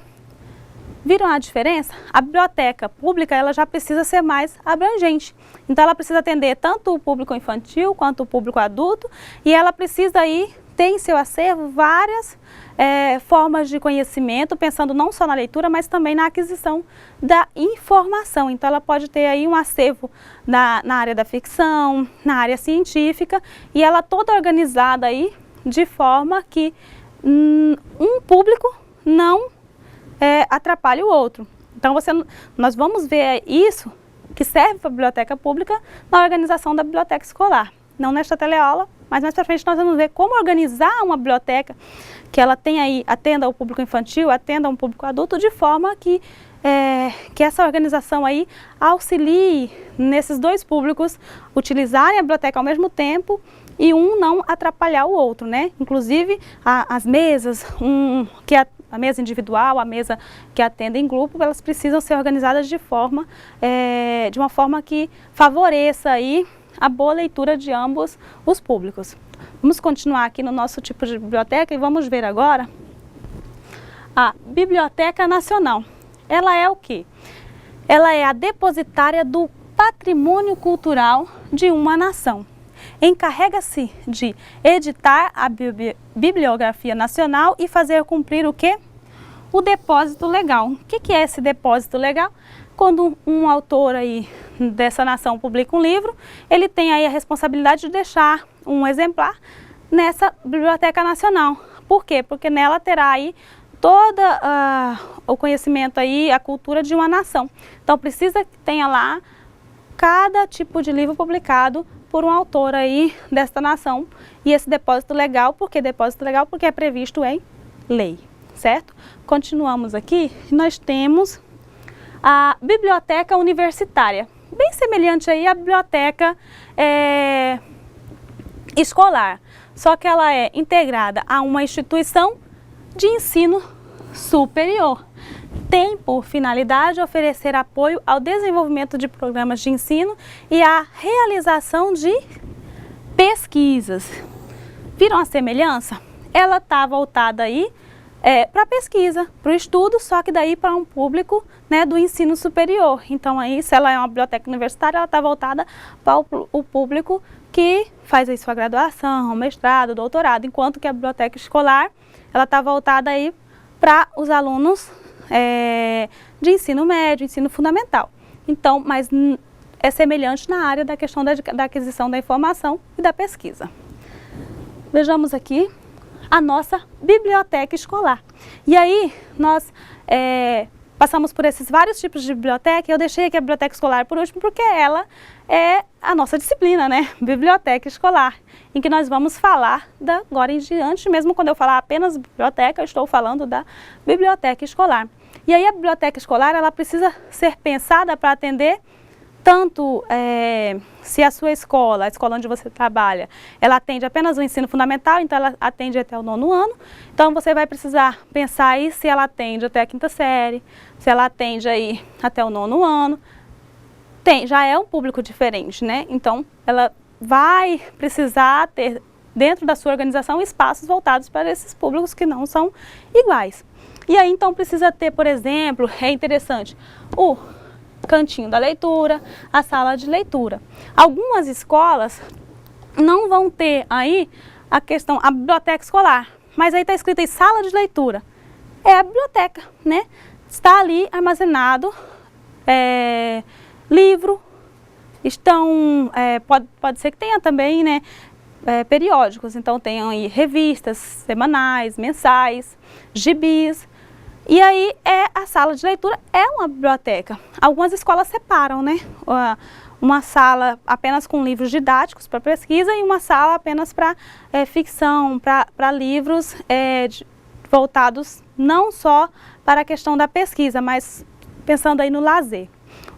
Viram a diferença? A biblioteca pública, ela já precisa ser mais abrangente. Então, ela precisa atender tanto o público infantil quanto o público adulto e ela precisa aí ter em seu acervo várias formas de conhecimento, pensando não só na leitura, mas também na aquisição da informação. Então, ela pode ter aí um acervo na área da ficção, na área científica e ela toda organizada aí de forma que um público não atrapalha o outro. Então, nós vamos ver isso que serve para a biblioteca pública na organização da biblioteca escolar. Não nesta teleaula, mas mais para frente nós vamos ver como organizar uma biblioteca que ela tenha aí, atenda ao público infantil, atenda ao público adulto, de forma que essa organização aí auxilie nesses dois públicos utilizarem a biblioteca ao mesmo tempo e um não atrapalhar o outro, né? Inclusive as mesas, a mesa individual, a mesa que atende em grupo, elas precisam ser organizadas de uma forma que favoreça aí a boa leitura de ambos os públicos. Vamos continuar aqui no nosso tipo de biblioteca e vamos ver agora a Biblioteca Nacional. Ela é o quê? Ela é a depositária do patrimônio cultural de uma nação. Encarrega-se de editar a bibliografia nacional e fazer cumprir o quê? O depósito legal. O que é esse depósito legal? Quando um autor aí dessa nação publica um livro, ele tem aí a responsabilidade de deixar um exemplar nessa Biblioteca Nacional. Por quê? Porque nela terá aí todo o conhecimento aí, a cultura de uma nação. Então precisa que tenha lá cada tipo de livro publicado por um autor aí desta nação. E esse depósito legal, por que depósito legal? Porque é previsto em lei, certo? Continuamos aqui, nós temos a biblioteca universitária, bem semelhante aí à biblioteca escolar, só que ela é integrada a uma instituição de ensino superior. Tem por finalidade oferecer apoio ao desenvolvimento de programas de ensino e à realização de pesquisas. Viram a semelhança? Ela está voltada aí para pesquisa, para o estudo, só que daí para um público, né, do ensino superior. Então aí, se ela é uma biblioteca universitária, ela está voltada para o público que faz aí sua graduação, mestrado, doutorado, enquanto que a biblioteca escolar, ela está voltada aí para os alunos de ensino médio, ensino fundamental. Então, mas é semelhante na área da questão da aquisição da informação e da pesquisa. Vejamos aqui a nossa biblioteca escolar. E aí, nós passamos por esses vários tipos de biblioteca, e eu deixei aqui a biblioteca escolar por último, porque ela é a nossa disciplina, né? Biblioteca escolar, em que nós vamos falar da agora em diante, mesmo quando eu falar apenas biblioteca, eu estou falando da biblioteca escolar. E aí a biblioteca escolar, ela precisa ser pensada para atender tanto se a sua escola, a escola onde você trabalha, ela atende apenas o ensino fundamental, então ela atende até o 9º ano, então você vai precisar pensar aí se ela atende até a 5ª série, se ela atende aí até o 9º ano, já é um público diferente, né? Então ela vai precisar ter dentro da sua organização espaços voltados para esses públicos que não são iguais. E aí então precisa ter, por exemplo, é interessante, o cantinho da leitura, a sala de leitura. Algumas escolas não vão ter aí a biblioteca escolar, mas aí está escrito aí sala de leitura. É a biblioteca, né? Está ali armazenado livro, pode ser que tenha também, né, periódicos, então tem aí revistas semanais, mensais, gibis. E aí a sala de leitura é uma biblioteca. Algumas escolas separam, né? Uma sala apenas com livros didáticos para pesquisa e uma sala apenas para ficção, para livros voltados não só para a questão da pesquisa, mas pensando aí no lazer.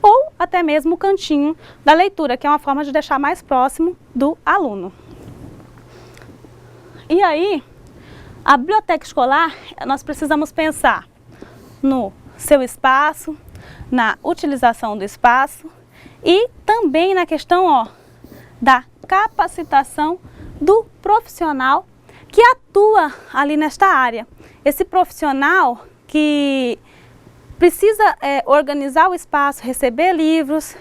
Ou até mesmo o cantinho da leitura, que é uma forma de deixar mais próximo do aluno. E aí, a biblioteca escolar, nós precisamos pensar no seu espaço, na utilização do espaço e também na questão da capacitação do profissional que atua ali nesta área. Esse profissional que precisa organizar o espaço, receber livros,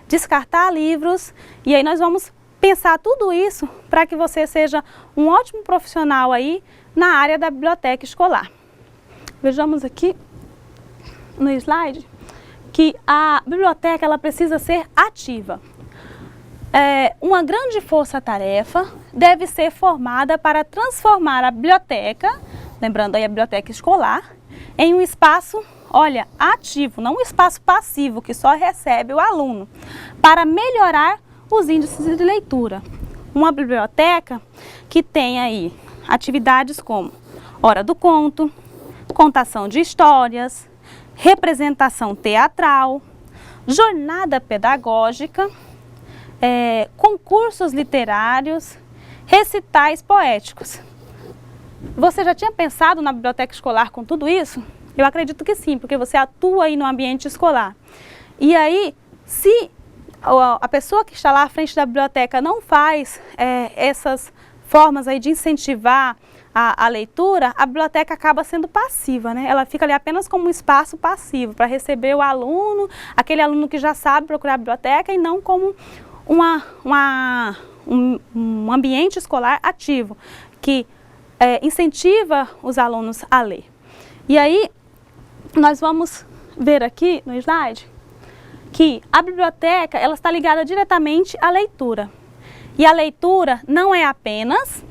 descartar livros, e aí nós vamos pensar tudo isso para que você seja um ótimo profissional aí na área da biblioteca escolar. Vejamos aqui no slide que a biblioteca ela precisa ser ativa. Uma grande força-tarefa deve ser formada para transformar a biblioteca, lembrando aí a biblioteca escolar, em um espaço, olha, ativo, não um espaço passivo que só recebe o aluno, para melhorar os índices de leitura. Uma biblioteca que tem aí atividades como hora do conto, contação de histórias, representação teatral, jornada pedagógica, concursos literários, recitais poéticos. Você já tinha pensado na biblioteca escolar com tudo isso? Eu acredito que sim, porque você atua aí no ambiente escolar. E aí, se a pessoa que está lá à frente da biblioteca não faz essas formas aí de incentivar a leitura, a biblioteca acaba sendo passiva, né? Ela fica ali apenas como um espaço passivo para receber o aluno, aquele aluno que já sabe procurar a biblioteca, e não como um ambiente escolar ativo, que incentiva os alunos a ler. E aí, nós vamos ver aqui no slide que a biblioteca ela está ligada diretamente à leitura. E a leitura não é apenas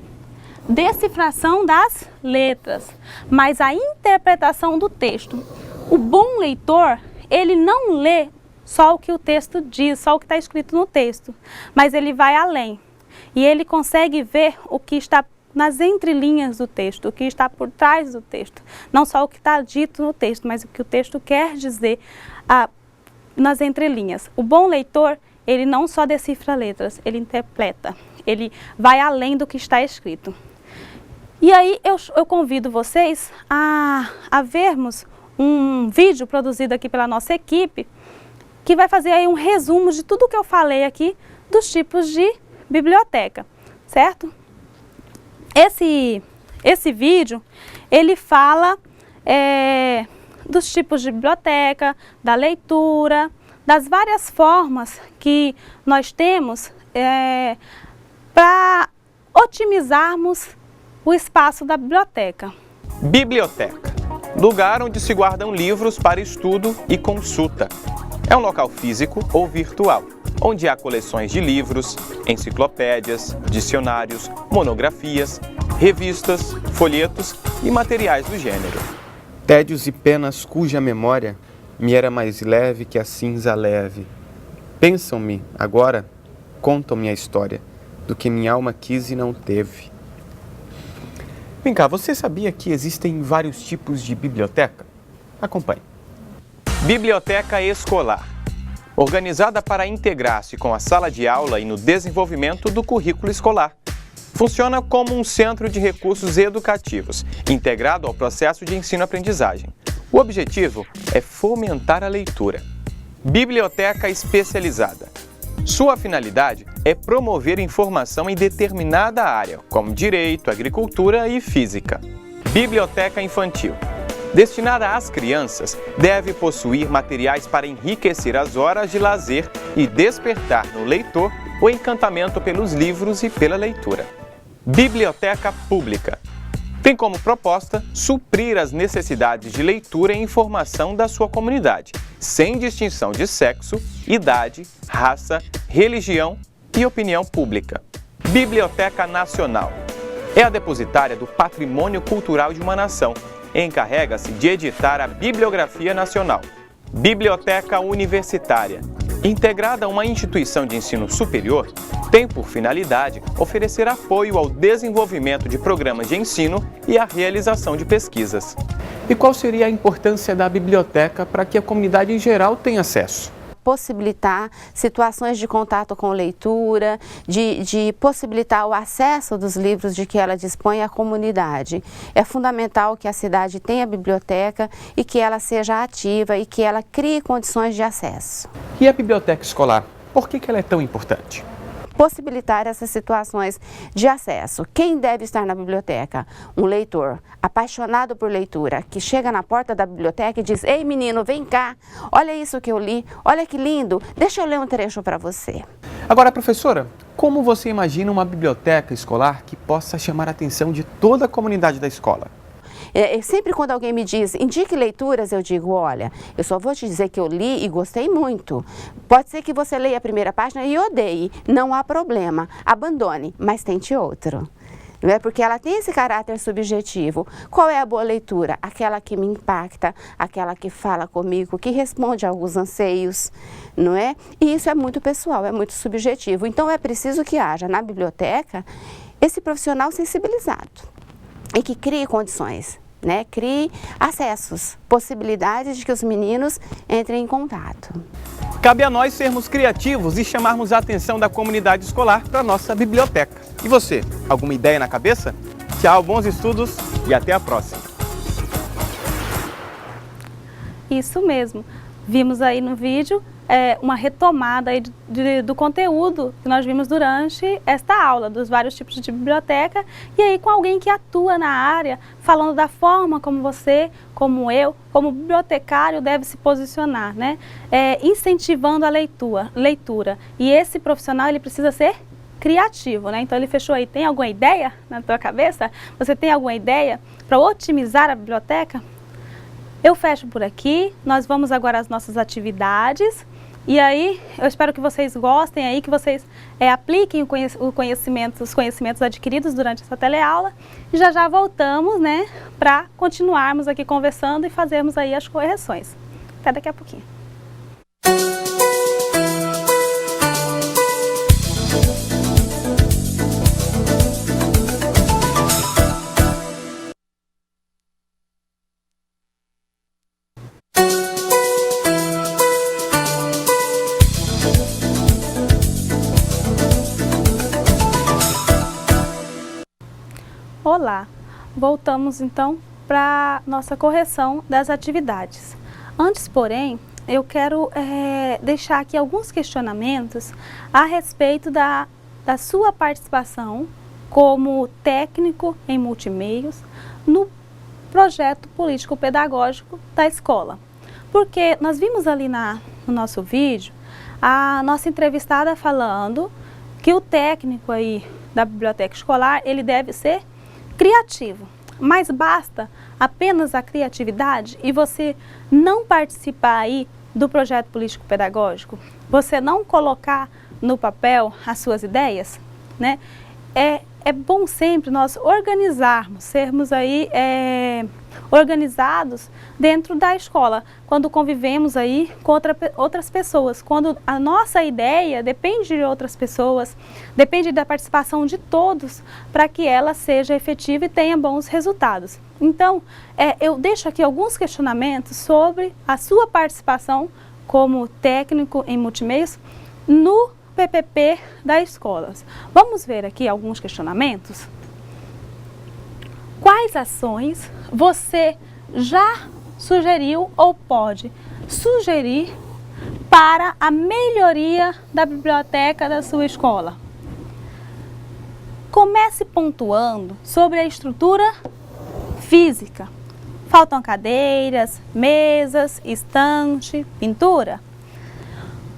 decifração das letras, mas a interpretação do texto. O bom leitor, ele não lê só o que o texto diz, só o que está escrito no texto, mas ele vai além. E ele consegue ver o que está nas entrelinhas do texto, o que está por trás do texto. Não só o que está dito no texto, mas o que o texto quer dizer nas entrelinhas. O bom leitor, ele não só decifra letras, ele interpreta. Ele vai além do que está escrito. E aí eu convido vocês a vermos um vídeo produzido aqui pela nossa equipe, que vai fazer aí um resumo de tudo que eu falei aqui dos tipos de biblioteca, certo? Esse vídeo, ele fala dos tipos de biblioteca, da leitura, das várias formas que nós temos para otimizarmos o espaço da biblioteca. Biblioteca, lugar onde se guardam livros para estudo e consulta. É um local físico ou virtual, onde há coleções de livros, enciclopédias, dicionários, monografias, revistas, folhetos e materiais do gênero. Tédios e penas cuja memória me era mais leve que a cinza leve. Pensam-me, agora, contam-me a história do que minha alma quis e não teve. Vem cá, você sabia que existem vários tipos de biblioteca? Acompanhe. Biblioteca escolar, organizada para integrar-se com a sala de aula e no desenvolvimento do currículo escolar. Funciona como um centro de recursos educativos, integrado ao processo de ensino-aprendizagem. O objetivo é fomentar a leitura. Biblioteca especializada. Sua finalidade é promover informação em determinada área, como direito, agricultura e física. Biblioteca infantil. Destinada às crianças, deve possuir materiais para enriquecer as horas de lazer e despertar no leitor o encantamento pelos livros e pela leitura. Biblioteca pública. Tem como proposta suprir as necessidades de leitura e informação da sua comunidade, sem distinção de sexo, idade, raça, religião e opinião pública. Biblioteca Nacional. É a depositária do patrimônio cultural de uma nação. Encarrega-se de editar a Bibliografia Nacional. Biblioteca Universitária. Integrada a uma instituição de ensino superior, tem por finalidade oferecer apoio ao desenvolvimento de programas de ensino e à realização de pesquisas. E qual seria a importância da biblioteca para que a comunidade em geral tenha acesso? Possibilitar situações de contato com leitura, de possibilitar o acesso dos livros de que ela dispõe à comunidade. É fundamental que a cidade tenha biblioteca e que ela seja ativa e que ela crie condições de acesso. E a biblioteca escolar, por que ela é tão importante? Possibilitar essas situações de acesso. Quem deve estar na biblioteca? Um leitor apaixonado por leitura, que chega na porta da biblioteca e diz: "Ei menino, vem cá, olha isso que eu li, olha que lindo, deixa eu ler um trecho para você." Agora, professora, como você imagina uma biblioteca escolar que possa chamar a atenção de toda a comunidade da escola? Sempre quando alguém me diz, indique leituras, eu digo, olha, eu só vou te dizer que eu li e gostei muito. Pode ser que você leia a primeira página e odeie, não há problema, abandone, mas tente outro. Não é? Porque ela tem esse caráter subjetivo. Qual é a boa leitura? Aquela que me impacta, aquela que fala comigo, que responde a alguns anseios, não é? E isso é muito pessoal, é muito subjetivo. Então é preciso que haja na biblioteca esse profissional sensibilizado e que crie condições, né? Crie acessos, possibilidades de que os meninos entrem em contato. Cabe a nós sermos criativos e chamarmos a atenção da comunidade escolar para a nossa biblioteca. E você, alguma ideia na cabeça? Tchau, bons estudos e até a próxima. Isso mesmo. Vimos aí no vídeo uma retomada aí do conteúdo que nós vimos durante esta aula, dos vários tipos de biblioteca, e aí com alguém que atua na área, falando da forma como você, como eu, como bibliotecário deve se posicionar, né? Incentivando a leitura. E esse profissional, ele precisa ser criativo, né? Então ele fechou aí. Tem alguma ideia na tua cabeça? Você tem alguma ideia para otimizar a biblioteca? Eu fecho por aqui. Nós vamos agora às nossas atividades. E aí, eu espero que vocês gostem aí, que vocês apliquem os conhecimentos adquiridos durante essa teleaula. E já voltamos, né, para continuarmos aqui conversando e fazermos aí as correções. Até daqui a pouquinho. Olá, voltamos então para nossa correção das atividades. Antes, porém, eu quero deixar aqui alguns questionamentos a respeito da sua participação como técnico em multimeios no projeto político-pedagógico da escola. Porque nós vimos ali no nosso vídeo a nossa entrevistada falando que o técnico aí da biblioteca escolar, ele deve ser criativo, mas basta apenas a criatividade e você não participar aí do projeto político-pedagógico, você não colocar no papel as suas ideias, né? É bom sempre nós organizarmos, sermos aí organizados dentro da escola, quando convivemos aí com outras pessoas, quando a nossa ideia depende de outras pessoas, depende da participação de todos para que ela seja efetiva e tenha bons resultados. Então, eu deixo aqui alguns questionamentos sobre a sua participação como técnico em multimeios no PPP da escola. Vamos ver aqui alguns questionamentos? Quais ações você já sugeriu ou pode sugerir para a melhoria da biblioteca da sua escola? Comece pontuando sobre a estrutura física. Faltam cadeiras, mesas, estante, pintura?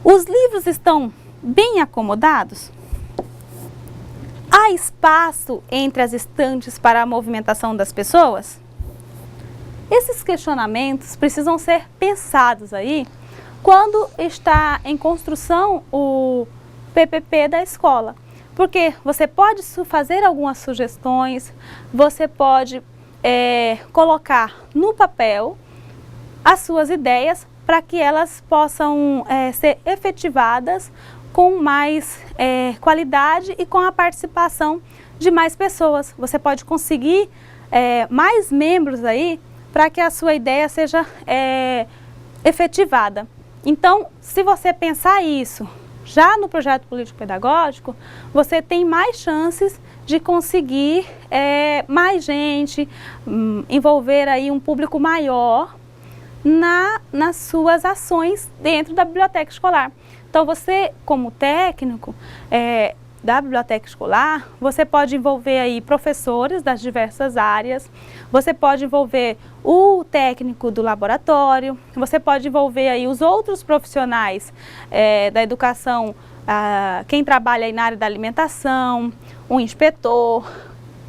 Os livros estão bem acomodados? Há espaço entre as estantes para a movimentação das pessoas? Esses questionamentos precisam ser pensados aí quando está em construção o PPP da escola. Porque você pode fazer algumas sugestões, você pode colocar no papel as suas ideias para que elas possam ser efetivadas com mais qualidade e com a participação de mais pessoas. Você pode conseguir mais membros aí para que a sua ideia seja efetivada. Então, se você pensar isso já no projeto político-pedagógico, você tem mais chances de conseguir mais gente, envolver aí um público maior nas suas ações dentro da biblioteca escolar. Então, você, como técnico da biblioteca escolar, você pode envolver aí professores das diversas áreas, você pode envolver o técnico do laboratório, você pode envolver aí os outros profissionais da educação, quem trabalha aí na área da alimentação, o inspetor,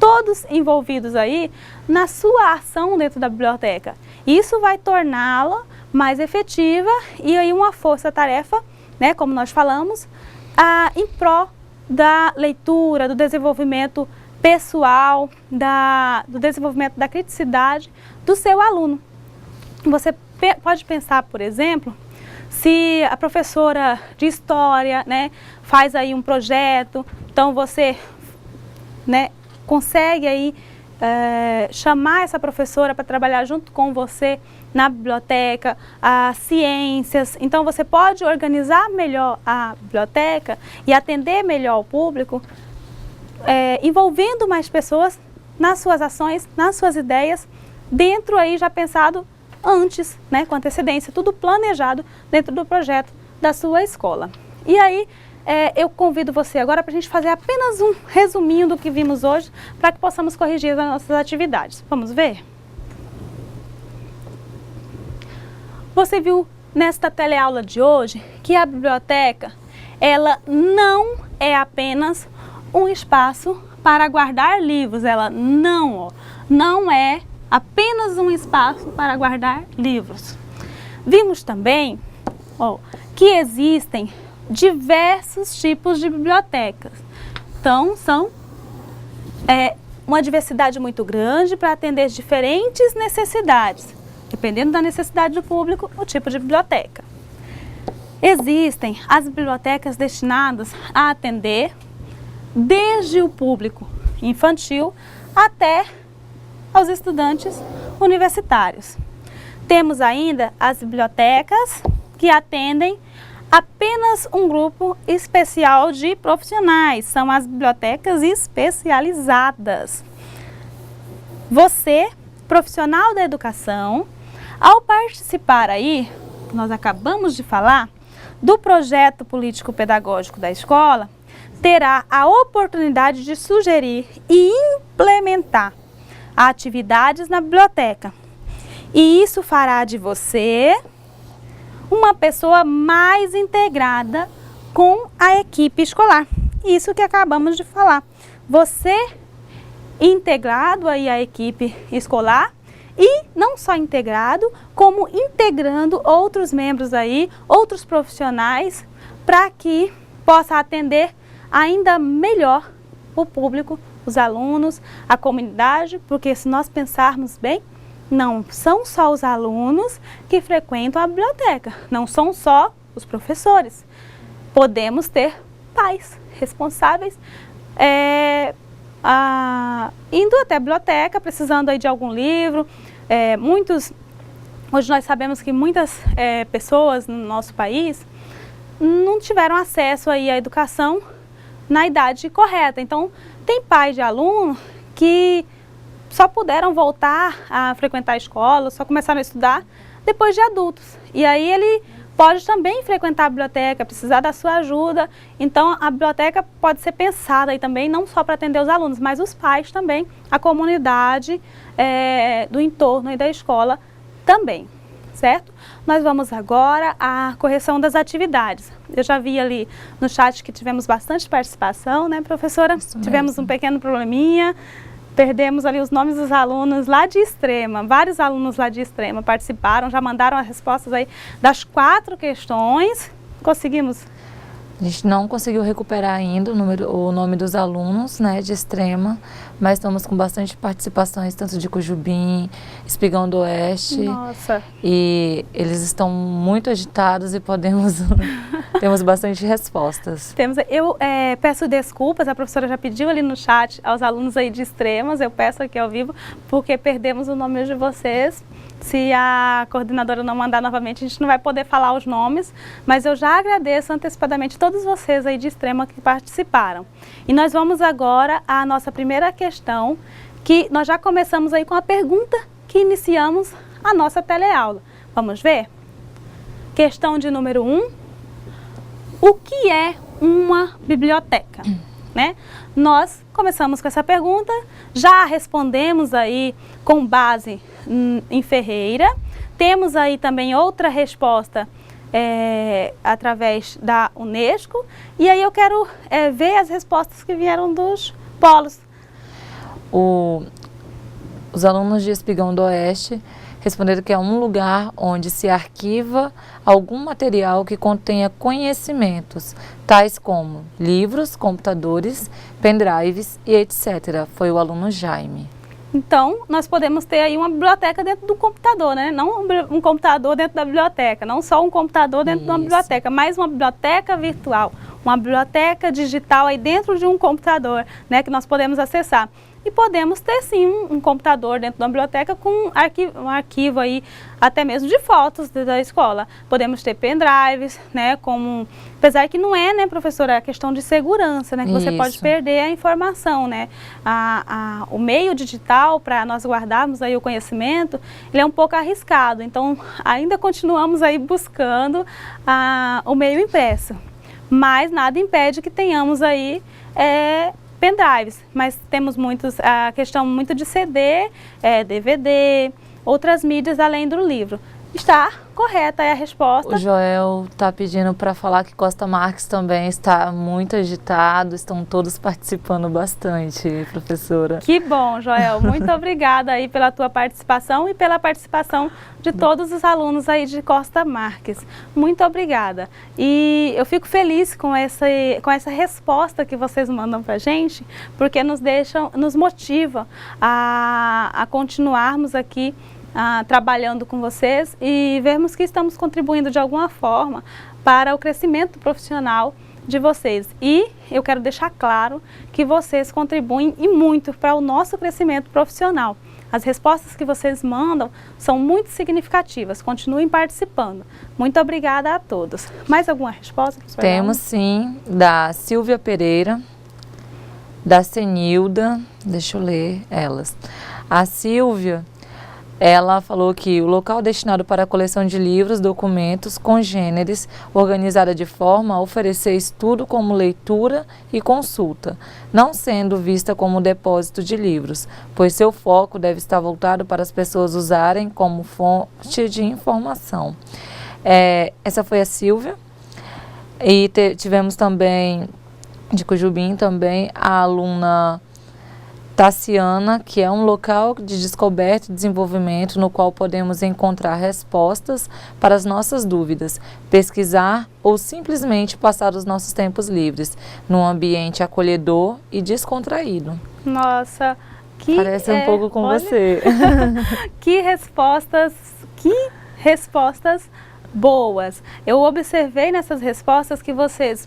todos envolvidos aí na sua ação dentro da biblioteca. Isso vai torná-la mais efetiva e aí uma força-tarefa, né, como nós falamos, em pró da leitura, do desenvolvimento pessoal, do desenvolvimento da criticidade do seu aluno. Você pode pensar, por exemplo, se a professora de história, né, faz aí um projeto, então você, né, consegue aí chamar essa professora para trabalhar junto com você na biblioteca, as ciências. Então você pode organizar melhor a biblioteca e atender melhor o público, envolvendo mais pessoas nas suas ações, nas suas ideias, dentro aí já pensado antes, né, com antecedência, tudo planejado dentro do projeto da sua escola. E aí eu convido você agora para a gente fazer apenas um resuminho do que vimos hoje, para que possamos corrigir as nossas atividades. Vamos ver? Você viu nesta teleaula de hoje que a biblioteca, ela não é apenas um espaço para guardar livros, ela não é apenas um espaço para guardar livros. Vimos também que existem diversos tipos de bibliotecas. Então, são uma diversidade muito grande para atender diferentes necessidades, dependendo da necessidade do público, o tipo de biblioteca. Existem as bibliotecas destinadas a atender desde o público infantil até aos estudantes universitários. Temos ainda as bibliotecas que atendem apenas um grupo especial de profissionais, são as bibliotecas especializadas. Você, profissional da educação, ao participar aí, nós acabamos de falar, do projeto político-pedagógico da escola, terá a oportunidade de sugerir e implementar atividades na biblioteca. E isso fará de você uma pessoa mais integrada com a equipe escolar. Isso que acabamos de falar. Você integrado aí à equipe escolar e não só integrado, como integrando outros membros aí, outros profissionais, para que possa atender ainda melhor o público, os alunos, a comunidade, porque se nós pensarmos bem, não são só os alunos que frequentam a biblioteca, não são só os professores. Podemos ter pais responsáveis indo até a biblioteca, precisando aí de algum livro. Hoje nós sabemos que muitas pessoas no nosso país não tiveram acesso aí à educação na idade correta. Então, tem pais de aluno que só puderam voltar a frequentar a escola, só começaram a estudar depois de adultos. E aí ele pode também frequentar a biblioteca, precisar da sua ajuda. Então a biblioteca pode ser pensada aí também, não só para atender os alunos, mas os pais também, a comunidade do entorno aí da escola também, certo? Nós vamos agora à correção das atividades. Eu já vi ali no chat que tivemos bastante participação, né, professora? Tivemos um pequeno probleminha. Perdemos ali os nomes dos alunos lá de Extrema, vários alunos lá de Extrema participaram, já mandaram as respostas aí das 4 questões. Conseguimos? A gente não conseguiu recuperar ainda o nome dos alunos, né, de Extrema, mas estamos com bastante participações, tanto de Cujubim, Espigão do Oeste. Nossa! E eles estão muito agitados e temos bastante respostas. Eu peço desculpas, a professora já pediu ali no chat aos alunos aí de Extremas, eu peço aqui ao vivo, porque perdemos o nome de vocês. Se a coordenadora não mandar novamente, a gente não vai poder falar os nomes, mas eu já agradeço antecipadamente todos vocês aí de Extrema que participaram. E nós vamos agora à nossa primeira questão, que nós já começamos aí com a pergunta que iniciamos a nossa teleaula. Vamos ver? Questão de número 1. O que é uma biblioteca? Né? Nós começamos com essa pergunta, já respondemos aí com base em Ferreira. Temos aí também outra resposta através da Unesco. E aí eu quero ver as respostas que vieram dos polos. Os alunos de Espigão do Oeste responderam que é um lugar onde se arquiva algum material que contenha conhecimentos, tais como livros, computadores, pendrives e etc. Foi o aluno Jaime. Então, nós podemos ter aí uma biblioteca dentro do computador, né? Não um computador dentro da biblioteca, não só um computador dentro de uma biblioteca, mas uma biblioteca virtual, uma biblioteca digital aí dentro de um computador, né? Que nós podemos acessar. E podemos ter sim um computador dentro da biblioteca com um arquivo aí, até mesmo de fotos da escola. Podemos ter pendrives, né, apesar que não é, né, professora, a questão de segurança, né, que você pode perder a informação, né. O meio digital, para nós guardarmos aí o conhecimento, ele é um pouco arriscado, então ainda continuamos aí buscando o meio impresso. Mas nada impede que tenhamos aí pendrives, mas temos a questão muito de CD, DVD, outras mídias além do livro. está correta, é a resposta. O Joel está pedindo para falar que Costa Marques também está muito agitado, estão todos participando bastante, professora. Que bom, Joel. Muito obrigada aí pela tua participação e pela participação de todos os alunos aí de Costa Marques. Muito obrigada. E eu fico feliz com essa resposta que vocês mandam para a gente, porque nos motiva a continuarmos aqui trabalhando com vocês e vermos que estamos contribuindo de alguma forma para o crescimento profissional de vocês. E eu quero deixar claro que vocês contribuem e muito para o nosso crescimento profissional. As respostas que vocês mandam são muito significativas. Continuem participando. Muito obrigada a todos. Mais alguma resposta, professora? Temos sim, da Silvia Pereira, da Senilda, deixa eu ler elas. A Silvia, ela falou que o local destinado para a coleção de livros, documentos, congêneres, organizada de forma a oferecer estudo como leitura e consulta, não sendo vista como depósito de livros, pois seu foco deve estar voltado para as pessoas usarem como fonte de informação. Essa foi a Silvia. E tivemos também, de Cujubim também, a aluna Tassiana, que é um local de descoberta e desenvolvimento no qual podemos encontrar respostas para as nossas dúvidas, pesquisar ou simplesmente passar os nossos tempos livres, num ambiente acolhedor e descontraído. Nossa, que parece um pouco com você. Que respostas boas. Eu observei nessas respostas que vocês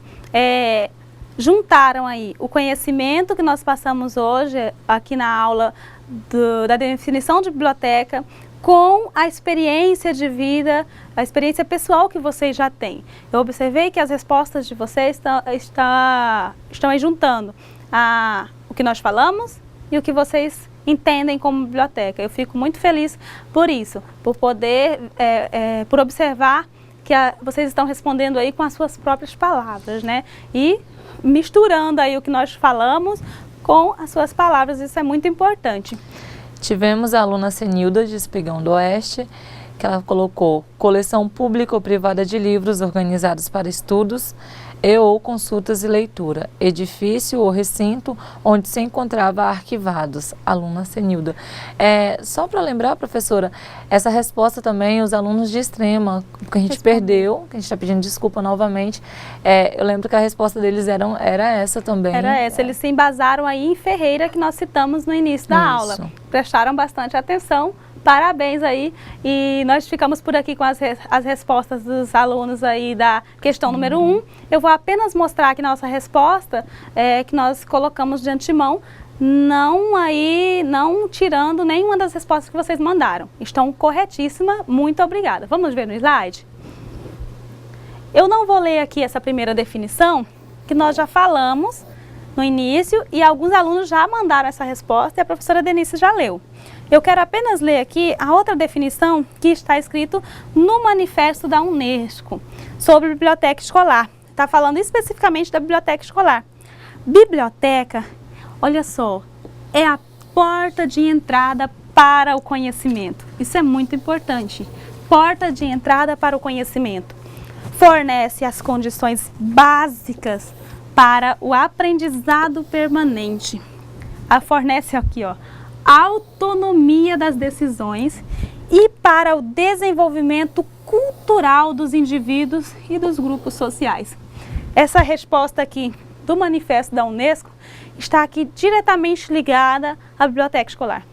juntaram aí o conhecimento que nós passamos hoje aqui na aula da definição de biblioteca com a experiência de vida, a experiência pessoal que vocês já têm. Eu observei que as respostas de vocês estão aí juntando o que nós falamos e o que vocês entendem como biblioteca. Eu fico muito feliz por isso, por poder, por observar que vocês estão respondendo aí com as suas próprias palavras, né? E misturando aí o que nós falamos com as suas palavras, isso é muito importante. Tivemos a aluna Senilda de Espigão do Oeste, que ela colocou coleção pública ou privada de livros organizados para estudos e ou consultas e leitura, edifício ou recinto onde se encontrava arquivados. Aluna Senilda. Só para lembrar, professora, essa resposta também os alunos de Extrema, que a gente perdeu, que a gente está pedindo desculpa novamente, eu lembro que a resposta deles era essa também. Era essa, eles se embasaram aí em Ferreira, que nós citamos no início da aula. Prestaram bastante atenção. Parabéns aí, e nós ficamos por aqui com as respostas dos alunos aí da questão número 1. Eu vou apenas mostrar aqui nossa resposta, que nós colocamos de antemão, não tirando nenhuma das respostas que vocês mandaram. Estão corretíssimas, muito obrigada. Vamos ver no slide? Eu não vou ler aqui essa primeira definição, que nós já falamos no início, e alguns alunos já mandaram essa resposta e a professora Denise já leu. Eu quero apenas ler aqui a outra definição que está escrito no manifesto da Unesco sobre biblioteca escolar. Está falando especificamente da biblioteca escolar. Biblioteca, olha só, é a porta de entrada para o conhecimento. Isso é muito importante. Porta de entrada para o conhecimento. Fornece as condições básicas para o aprendizado permanente. Fornece aqui, ó, autonomia das decisões e para o desenvolvimento cultural dos indivíduos e dos grupos sociais. Essa resposta aqui do manifesto da Unesco está aqui diretamente ligada à biblioteca escolar.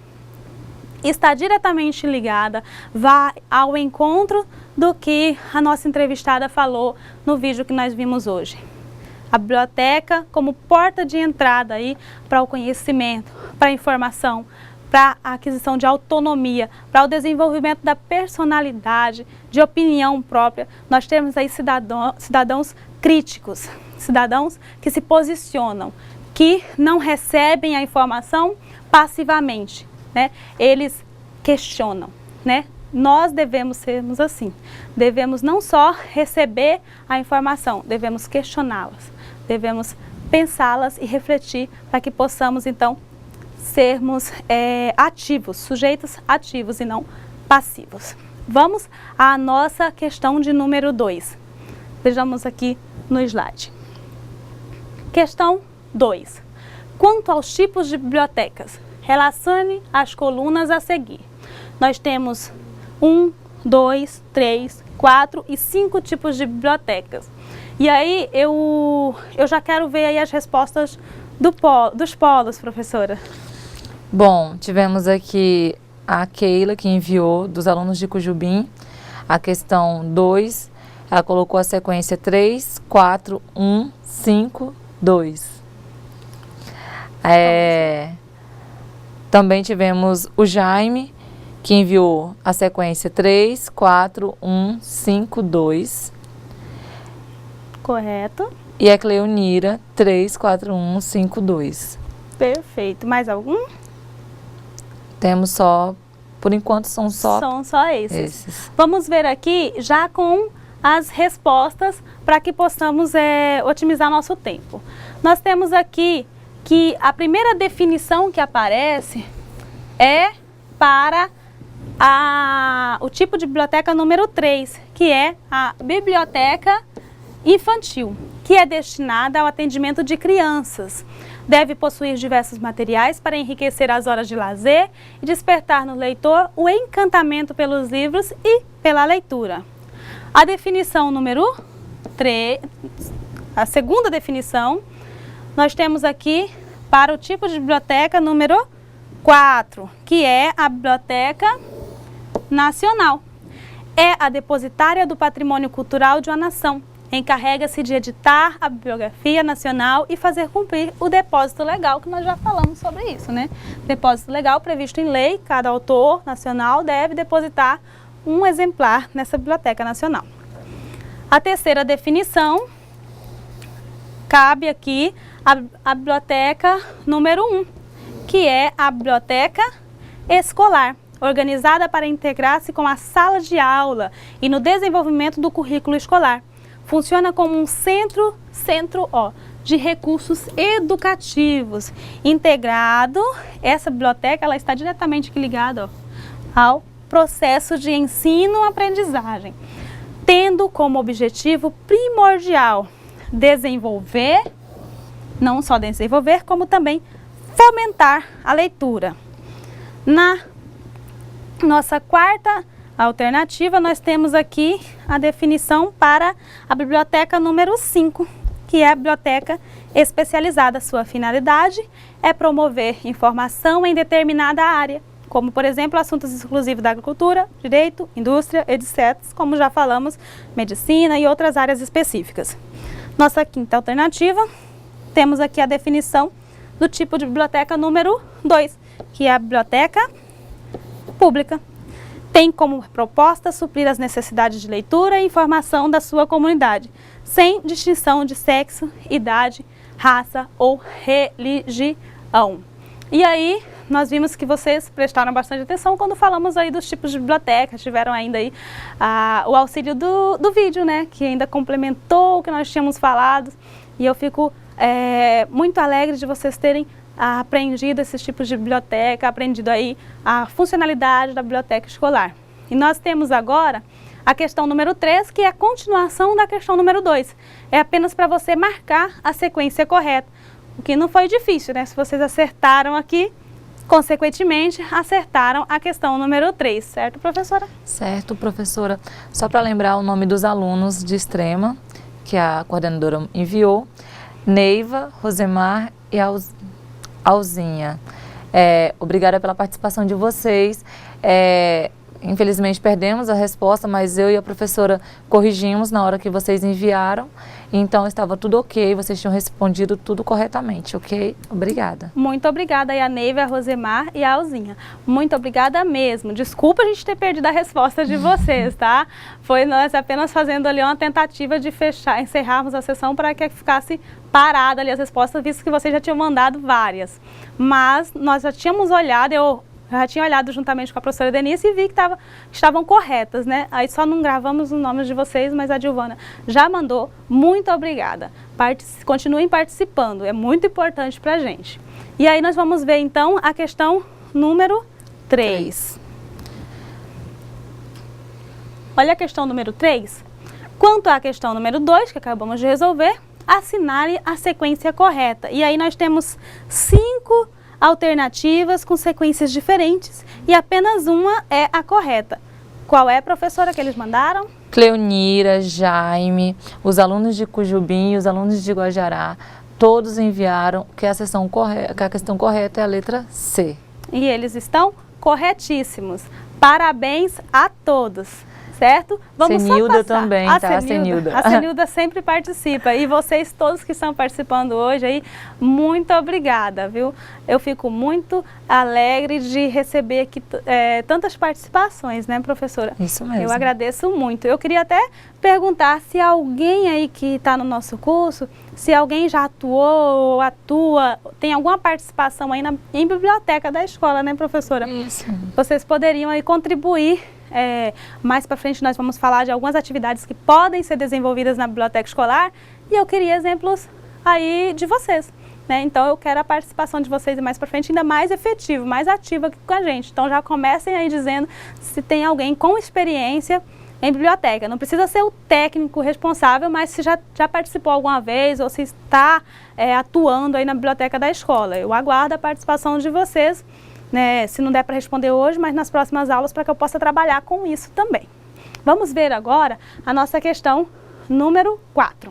Está diretamente ligada, vai ao encontro do que a nossa entrevistada falou no vídeo que nós vimos hoje. A biblioteca como porta de entrada aí para o conhecimento, para a informação, para a aquisição de autonomia, para o desenvolvimento da personalidade, de opinião própria. Nós temos aí cidadãos críticos, cidadãos que se posicionam, que não recebem a informação passivamente, né? Eles questionam, né? Nós devemos sermos assim. Devemos não só receber a informação, devemos questioná-las, devemos pensá-las e refletir para que possamos, então, sermos ativos, sujeitos ativos e não passivos. Vamos à nossa questão de número 2. Vejamos aqui no slide. Questão 2. Quanto aos tipos de bibliotecas, relacione as colunas a seguir. Nós temos 1, 2, 3, 4 e 5 tipos de bibliotecas. E aí eu já quero ver aí as respostas dos polos, professora. Bom, tivemos aqui a Keila, que enviou dos alunos de Cujubim. A questão 2, ela colocou a sequência 3, 4, 1, 5, 2. Também tivemos o Jaime, que enviou a sequência 3, 4, 1, 5, 2. Correto. E a Cleonira, 3, 4, 1, 5, 2. Perfeito. Mais algum? Temos só, por enquanto são só esses. Vamos ver aqui já com as respostas para que possamos otimizar nosso tempo. Nós temos aqui que a primeira definição que aparece é para o tipo de biblioteca número 3, que é a biblioteca infantil, que é destinada ao atendimento de crianças. Deve possuir diversos materiais para enriquecer as horas de lazer e despertar no leitor o encantamento pelos livros e pela leitura. A definição número 3, a segunda definição, nós temos aqui para o tipo de biblioteca número 4, que é a Biblioteca Nacional. É a depositária do patrimônio cultural de uma nação. Encarrega-se de editar a bibliografia nacional e fazer cumprir o depósito legal, que nós já falamos sobre isso, né? Depósito legal previsto em lei, cada autor nacional deve depositar um exemplar nessa Biblioteca Nacional. A terceira definição, cabe aqui a biblioteca número 1, que é a biblioteca escolar, organizada para integrar-se com a sala de aula e no desenvolvimento do currículo escolar. Funciona como um centro de recursos educativos integrado. Essa biblioteca ela está diretamente ligada ao processo de ensino-aprendizagem, tendo como objetivo primordial desenvolver, não só desenvolver, como também fomentar a leitura. Na nossa quarta alternativa, nós temos aqui a definição para a biblioteca número 5, que é a biblioteca especializada. Sua finalidade é promover informação em determinada área, como, por exemplo, assuntos exclusivos da agricultura, direito, indústria, etc., como já falamos, medicina e outras áreas específicas. Nossa quinta alternativa, temos aqui a definição do tipo de biblioteca número 2, que é a biblioteca pública. Tem como proposta suprir as necessidades de leitura e informação da sua comunidade, sem distinção de sexo, idade, raça ou religião. E aí, nós vimos que vocês prestaram bastante atenção quando falamos aí dos tipos de bibliotecas, tiveram ainda aí o auxílio do vídeo, né, que ainda complementou o que nós tínhamos falado, e eu fico muito alegre de vocês terem aprendido esses tipos de biblioteca, aprendido aí a funcionalidade da biblioteca escolar. E nós temos agora a questão número 3, que é a continuação da questão número 2. É apenas para você marcar a sequência correta, o que não foi difícil, né? Se vocês acertaram aqui, consequentemente, acertaram a questão número 3, certo, professora? Certo, professora. Só para lembrar o nome dos alunos de Extrema, que a coordenadora enviou, Neiva, Rosemar e Alzinha. Obrigada pela participação de vocês. Infelizmente perdemos a resposta, mas eu e a professora corrigimos na hora que vocês enviaram. Então estava tudo ok, vocês tinham respondido tudo corretamente, ok? Obrigada. Muito obrigada aí a Neiva, a Rosemar e a Alzinha. Muito obrigada mesmo. Desculpa a gente ter perdido a resposta de vocês, tá? Foi nós apenas fazendo ali uma tentativa de encerrarmos a sessão para que ficasse parada ali as respostas, visto que vocês já tinham mandado várias. Mas nós já tínhamos olhado, eu já tinha olhado juntamente com a professora Denise e vi que estavam corretas, né? Aí só não gravamos os nomes de vocês, mas a Dilvana já mandou. Muito obrigada. Continuem participando, é muito importante pra gente. E aí nós vamos ver então a questão número 3. Olha a questão número 3. Quanto à questão número 2, que acabamos de resolver, assinale a sequência correta. E aí nós temos 5 alternativas com sequências diferentes e apenas uma é a correta. Qual é, professora, que eles mandaram? Cleonira, Jaime, os alunos de Cujubim e os alunos de Guajará, todos enviaram que a questão correta é a letra C. E eles estão corretíssimos. Parabéns a todos, certo? Vamos Senilda só passar. também, tá? Senilda. A Senilda sempre participa. E vocês todos que estão participando hoje aí, muito obrigada, viu? Eu fico muito alegre de receber aqui tantas participações, né, professora? Isso mesmo. Eu agradeço muito. Eu queria até perguntar se alguém aí que está no nosso curso, se alguém já atuou ou atua, tem alguma participação aí em biblioteca da escola, né, professora? Isso. Vocês poderiam aí contribuir. Mais para frente nós vamos falar de algumas atividades que podem ser desenvolvidas na biblioteca escolar e eu queria exemplos aí de vocês, né? Então eu quero a participação de vocês mais para frente ainda mais efetiva, mais ativa aqui com a gente. Então já comecem aí dizendo se tem alguém com experiência em biblioteca. Não precisa ser o técnico responsável, mas se já participou alguma vez ou se está atuando aí na biblioteca da escola. Eu aguardo a participação de vocês. Né, se não der para responder hoje, mas nas próximas aulas para que eu possa trabalhar com isso também. Vamos ver agora a nossa questão número 4.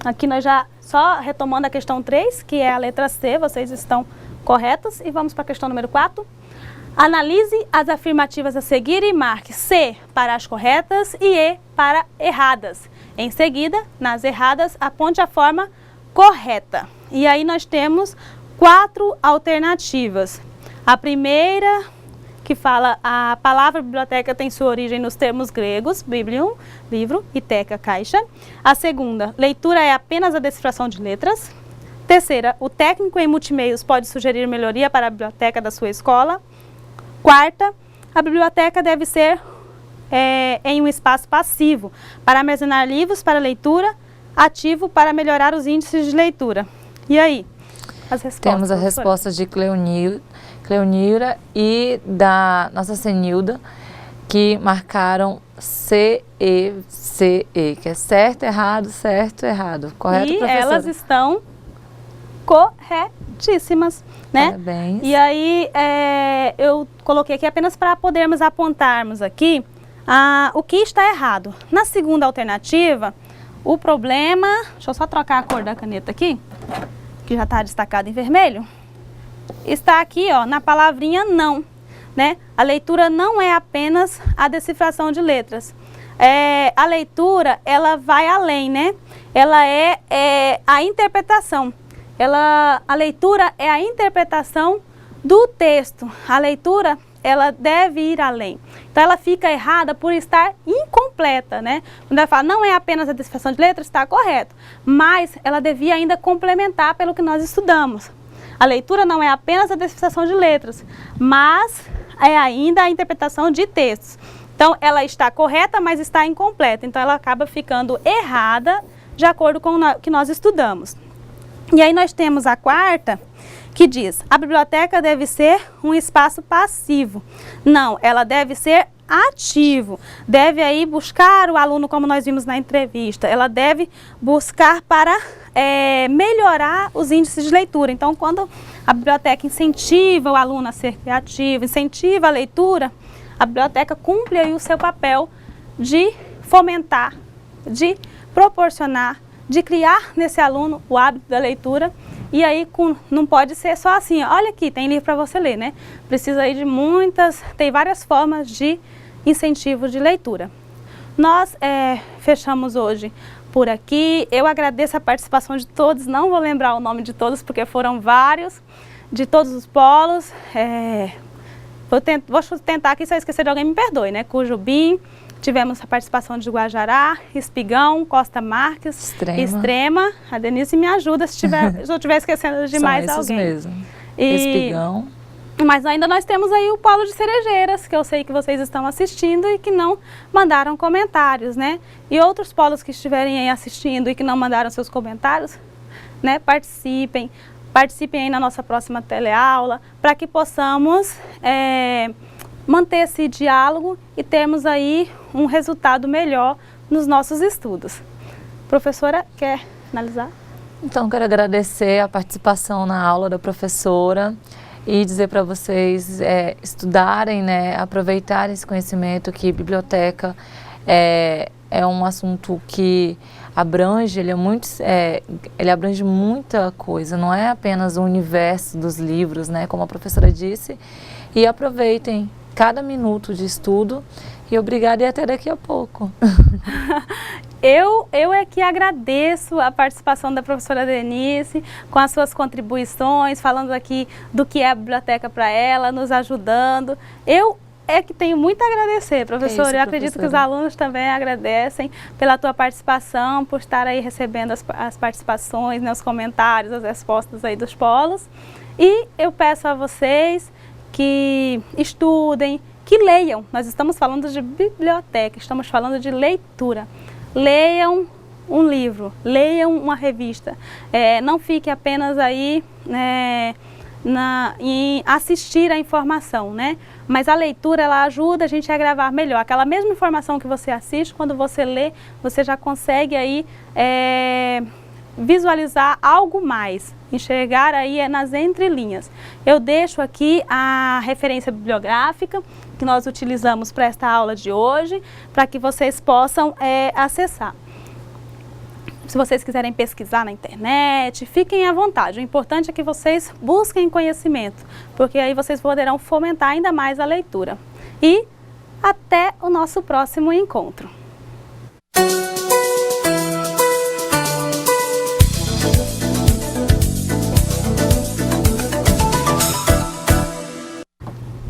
Aqui nós já, só retomando a questão 3, que é a letra C, vocês estão corretos. E vamos para a questão número 4. Analise as afirmativas a seguir e marque C para as corretas e E para erradas. Em seguida, nas erradas, aponte a forma correta. E aí nós temos 4 alternativas. A primeira, que fala a palavra biblioteca tem sua origem nos termos gregos, biblion, livro, e teca, caixa. A segunda, leitura é apenas a decifração de letras. Terceira, o técnico em multimeios pode sugerir melhoria para a biblioteca da sua escola. Quarta, a biblioteca deve ser em um espaço passivo, para armazenar livros para leitura, ativo para melhorar os índices de leitura. E aí? As respostas. Temos as respostas de Cleonira e da nossa Senilda, que marcaram C, E, que é certo, errado, correto, e professora? Elas estão corretíssimas, né? Parabéns. E aí eu coloquei aqui apenas para podermos apontarmos aqui o que está errado. Na segunda alternativa, o problema, deixa eu só trocar a cor da caneta aqui, que já está destacado em vermelho, está aqui, ó, na palavrinha não, né? A leitura não é apenas a decifração de letras. A leitura, ela vai além, né? Ela é a interpretação. A leitura é a interpretação do texto. A leitura, ela deve ir além. Então, ela fica errada por estar incompleta, né? Quando ela fala, não é apenas a decifração de letras, está correto. Mas ela devia ainda complementar pelo que nós estudamos. A leitura não é apenas a decifração de letras, mas é ainda a interpretação de textos. Então, ela está correta, mas está incompleta. Então, ela acaba ficando errada de acordo com o que nós estudamos. E aí nós temos a quarta, que diz, a biblioteca deve ser um espaço passivo. Não, ela deve ser ativo. Deve aí buscar o aluno, como nós vimos na entrevista. Ela deve buscar para melhorar os índices de leitura. Então, quando a biblioteca incentiva o aluno a ser criativo, incentiva a leitura, a biblioteca cumpre aí o seu papel de fomentar, de proporcionar, de criar nesse aluno o hábito da leitura. E aí não pode ser só assim, olha aqui, tem livro para você ler, né? Precisa aí de tem várias formas de incentivo de leitura. Nós fechamos hoje por aqui. Eu agradeço a participação de todos, não vou lembrar o nome de todos porque foram vários, de todos os polos. Vou tentar aqui, se eu esquecer de alguém me perdoe, né? Cujubim, tivemos a participação de Guajará, Espigão, Costa Marques, Extrema. A Denise me ajuda se eu estiver esquecendo de mais alguém. Mesmo. Espigão. Mas ainda nós temos aí o Polo de Cerejeiras, que eu sei que vocês estão assistindo e que não mandaram comentários, né? E outros polos que estiverem aí assistindo e que não mandaram seus comentários, né? Participem Participem aí na nossa próxima teleaula, para que possamos manter esse diálogo e termos aí um resultado melhor nos nossos estudos. Professora, quer finalizar? Então, quero agradecer a participação na aula da professora e dizer para vocês estudarem, né, aproveitarem esse conhecimento, que biblioteca é um assunto que abrange, ele abrange muita coisa, não é apenas o universo dos livros, né, como a professora disse, e aproveitem cada minuto de estudo e obrigada e até daqui a pouco. Eu é que agradeço a participação da professora Denise, com as suas contribuições, falando aqui do que é a biblioteca para ela, nos ajudando. Eu é que tenho muito a agradecer, professora. Eu acredito que os alunos também agradecem pela tua participação, por estar aí recebendo as participações, né, os comentários, as respostas aí dos polos. E eu peço a vocês que estudem, que leiam. Nós estamos falando de biblioteca, estamos falando de leitura. Leiam um livro, leiam uma revista. Não fique apenas aí em assistir a informação, né? Mas a leitura, ela ajuda a gente a gravar melhor. Aquela mesma informação que você assiste, quando você lê, você já consegue aí visualizar algo mais, enxergar aí nas entrelinhas. Eu deixo aqui a referência bibliográfica que nós utilizamos para esta aula de hoje, para que vocês possam acessar. Se vocês quiserem pesquisar na internet, fiquem à vontade. O importante é que vocês busquem conhecimento, porque aí vocês poderão fomentar ainda mais a leitura. E até o nosso próximo encontro.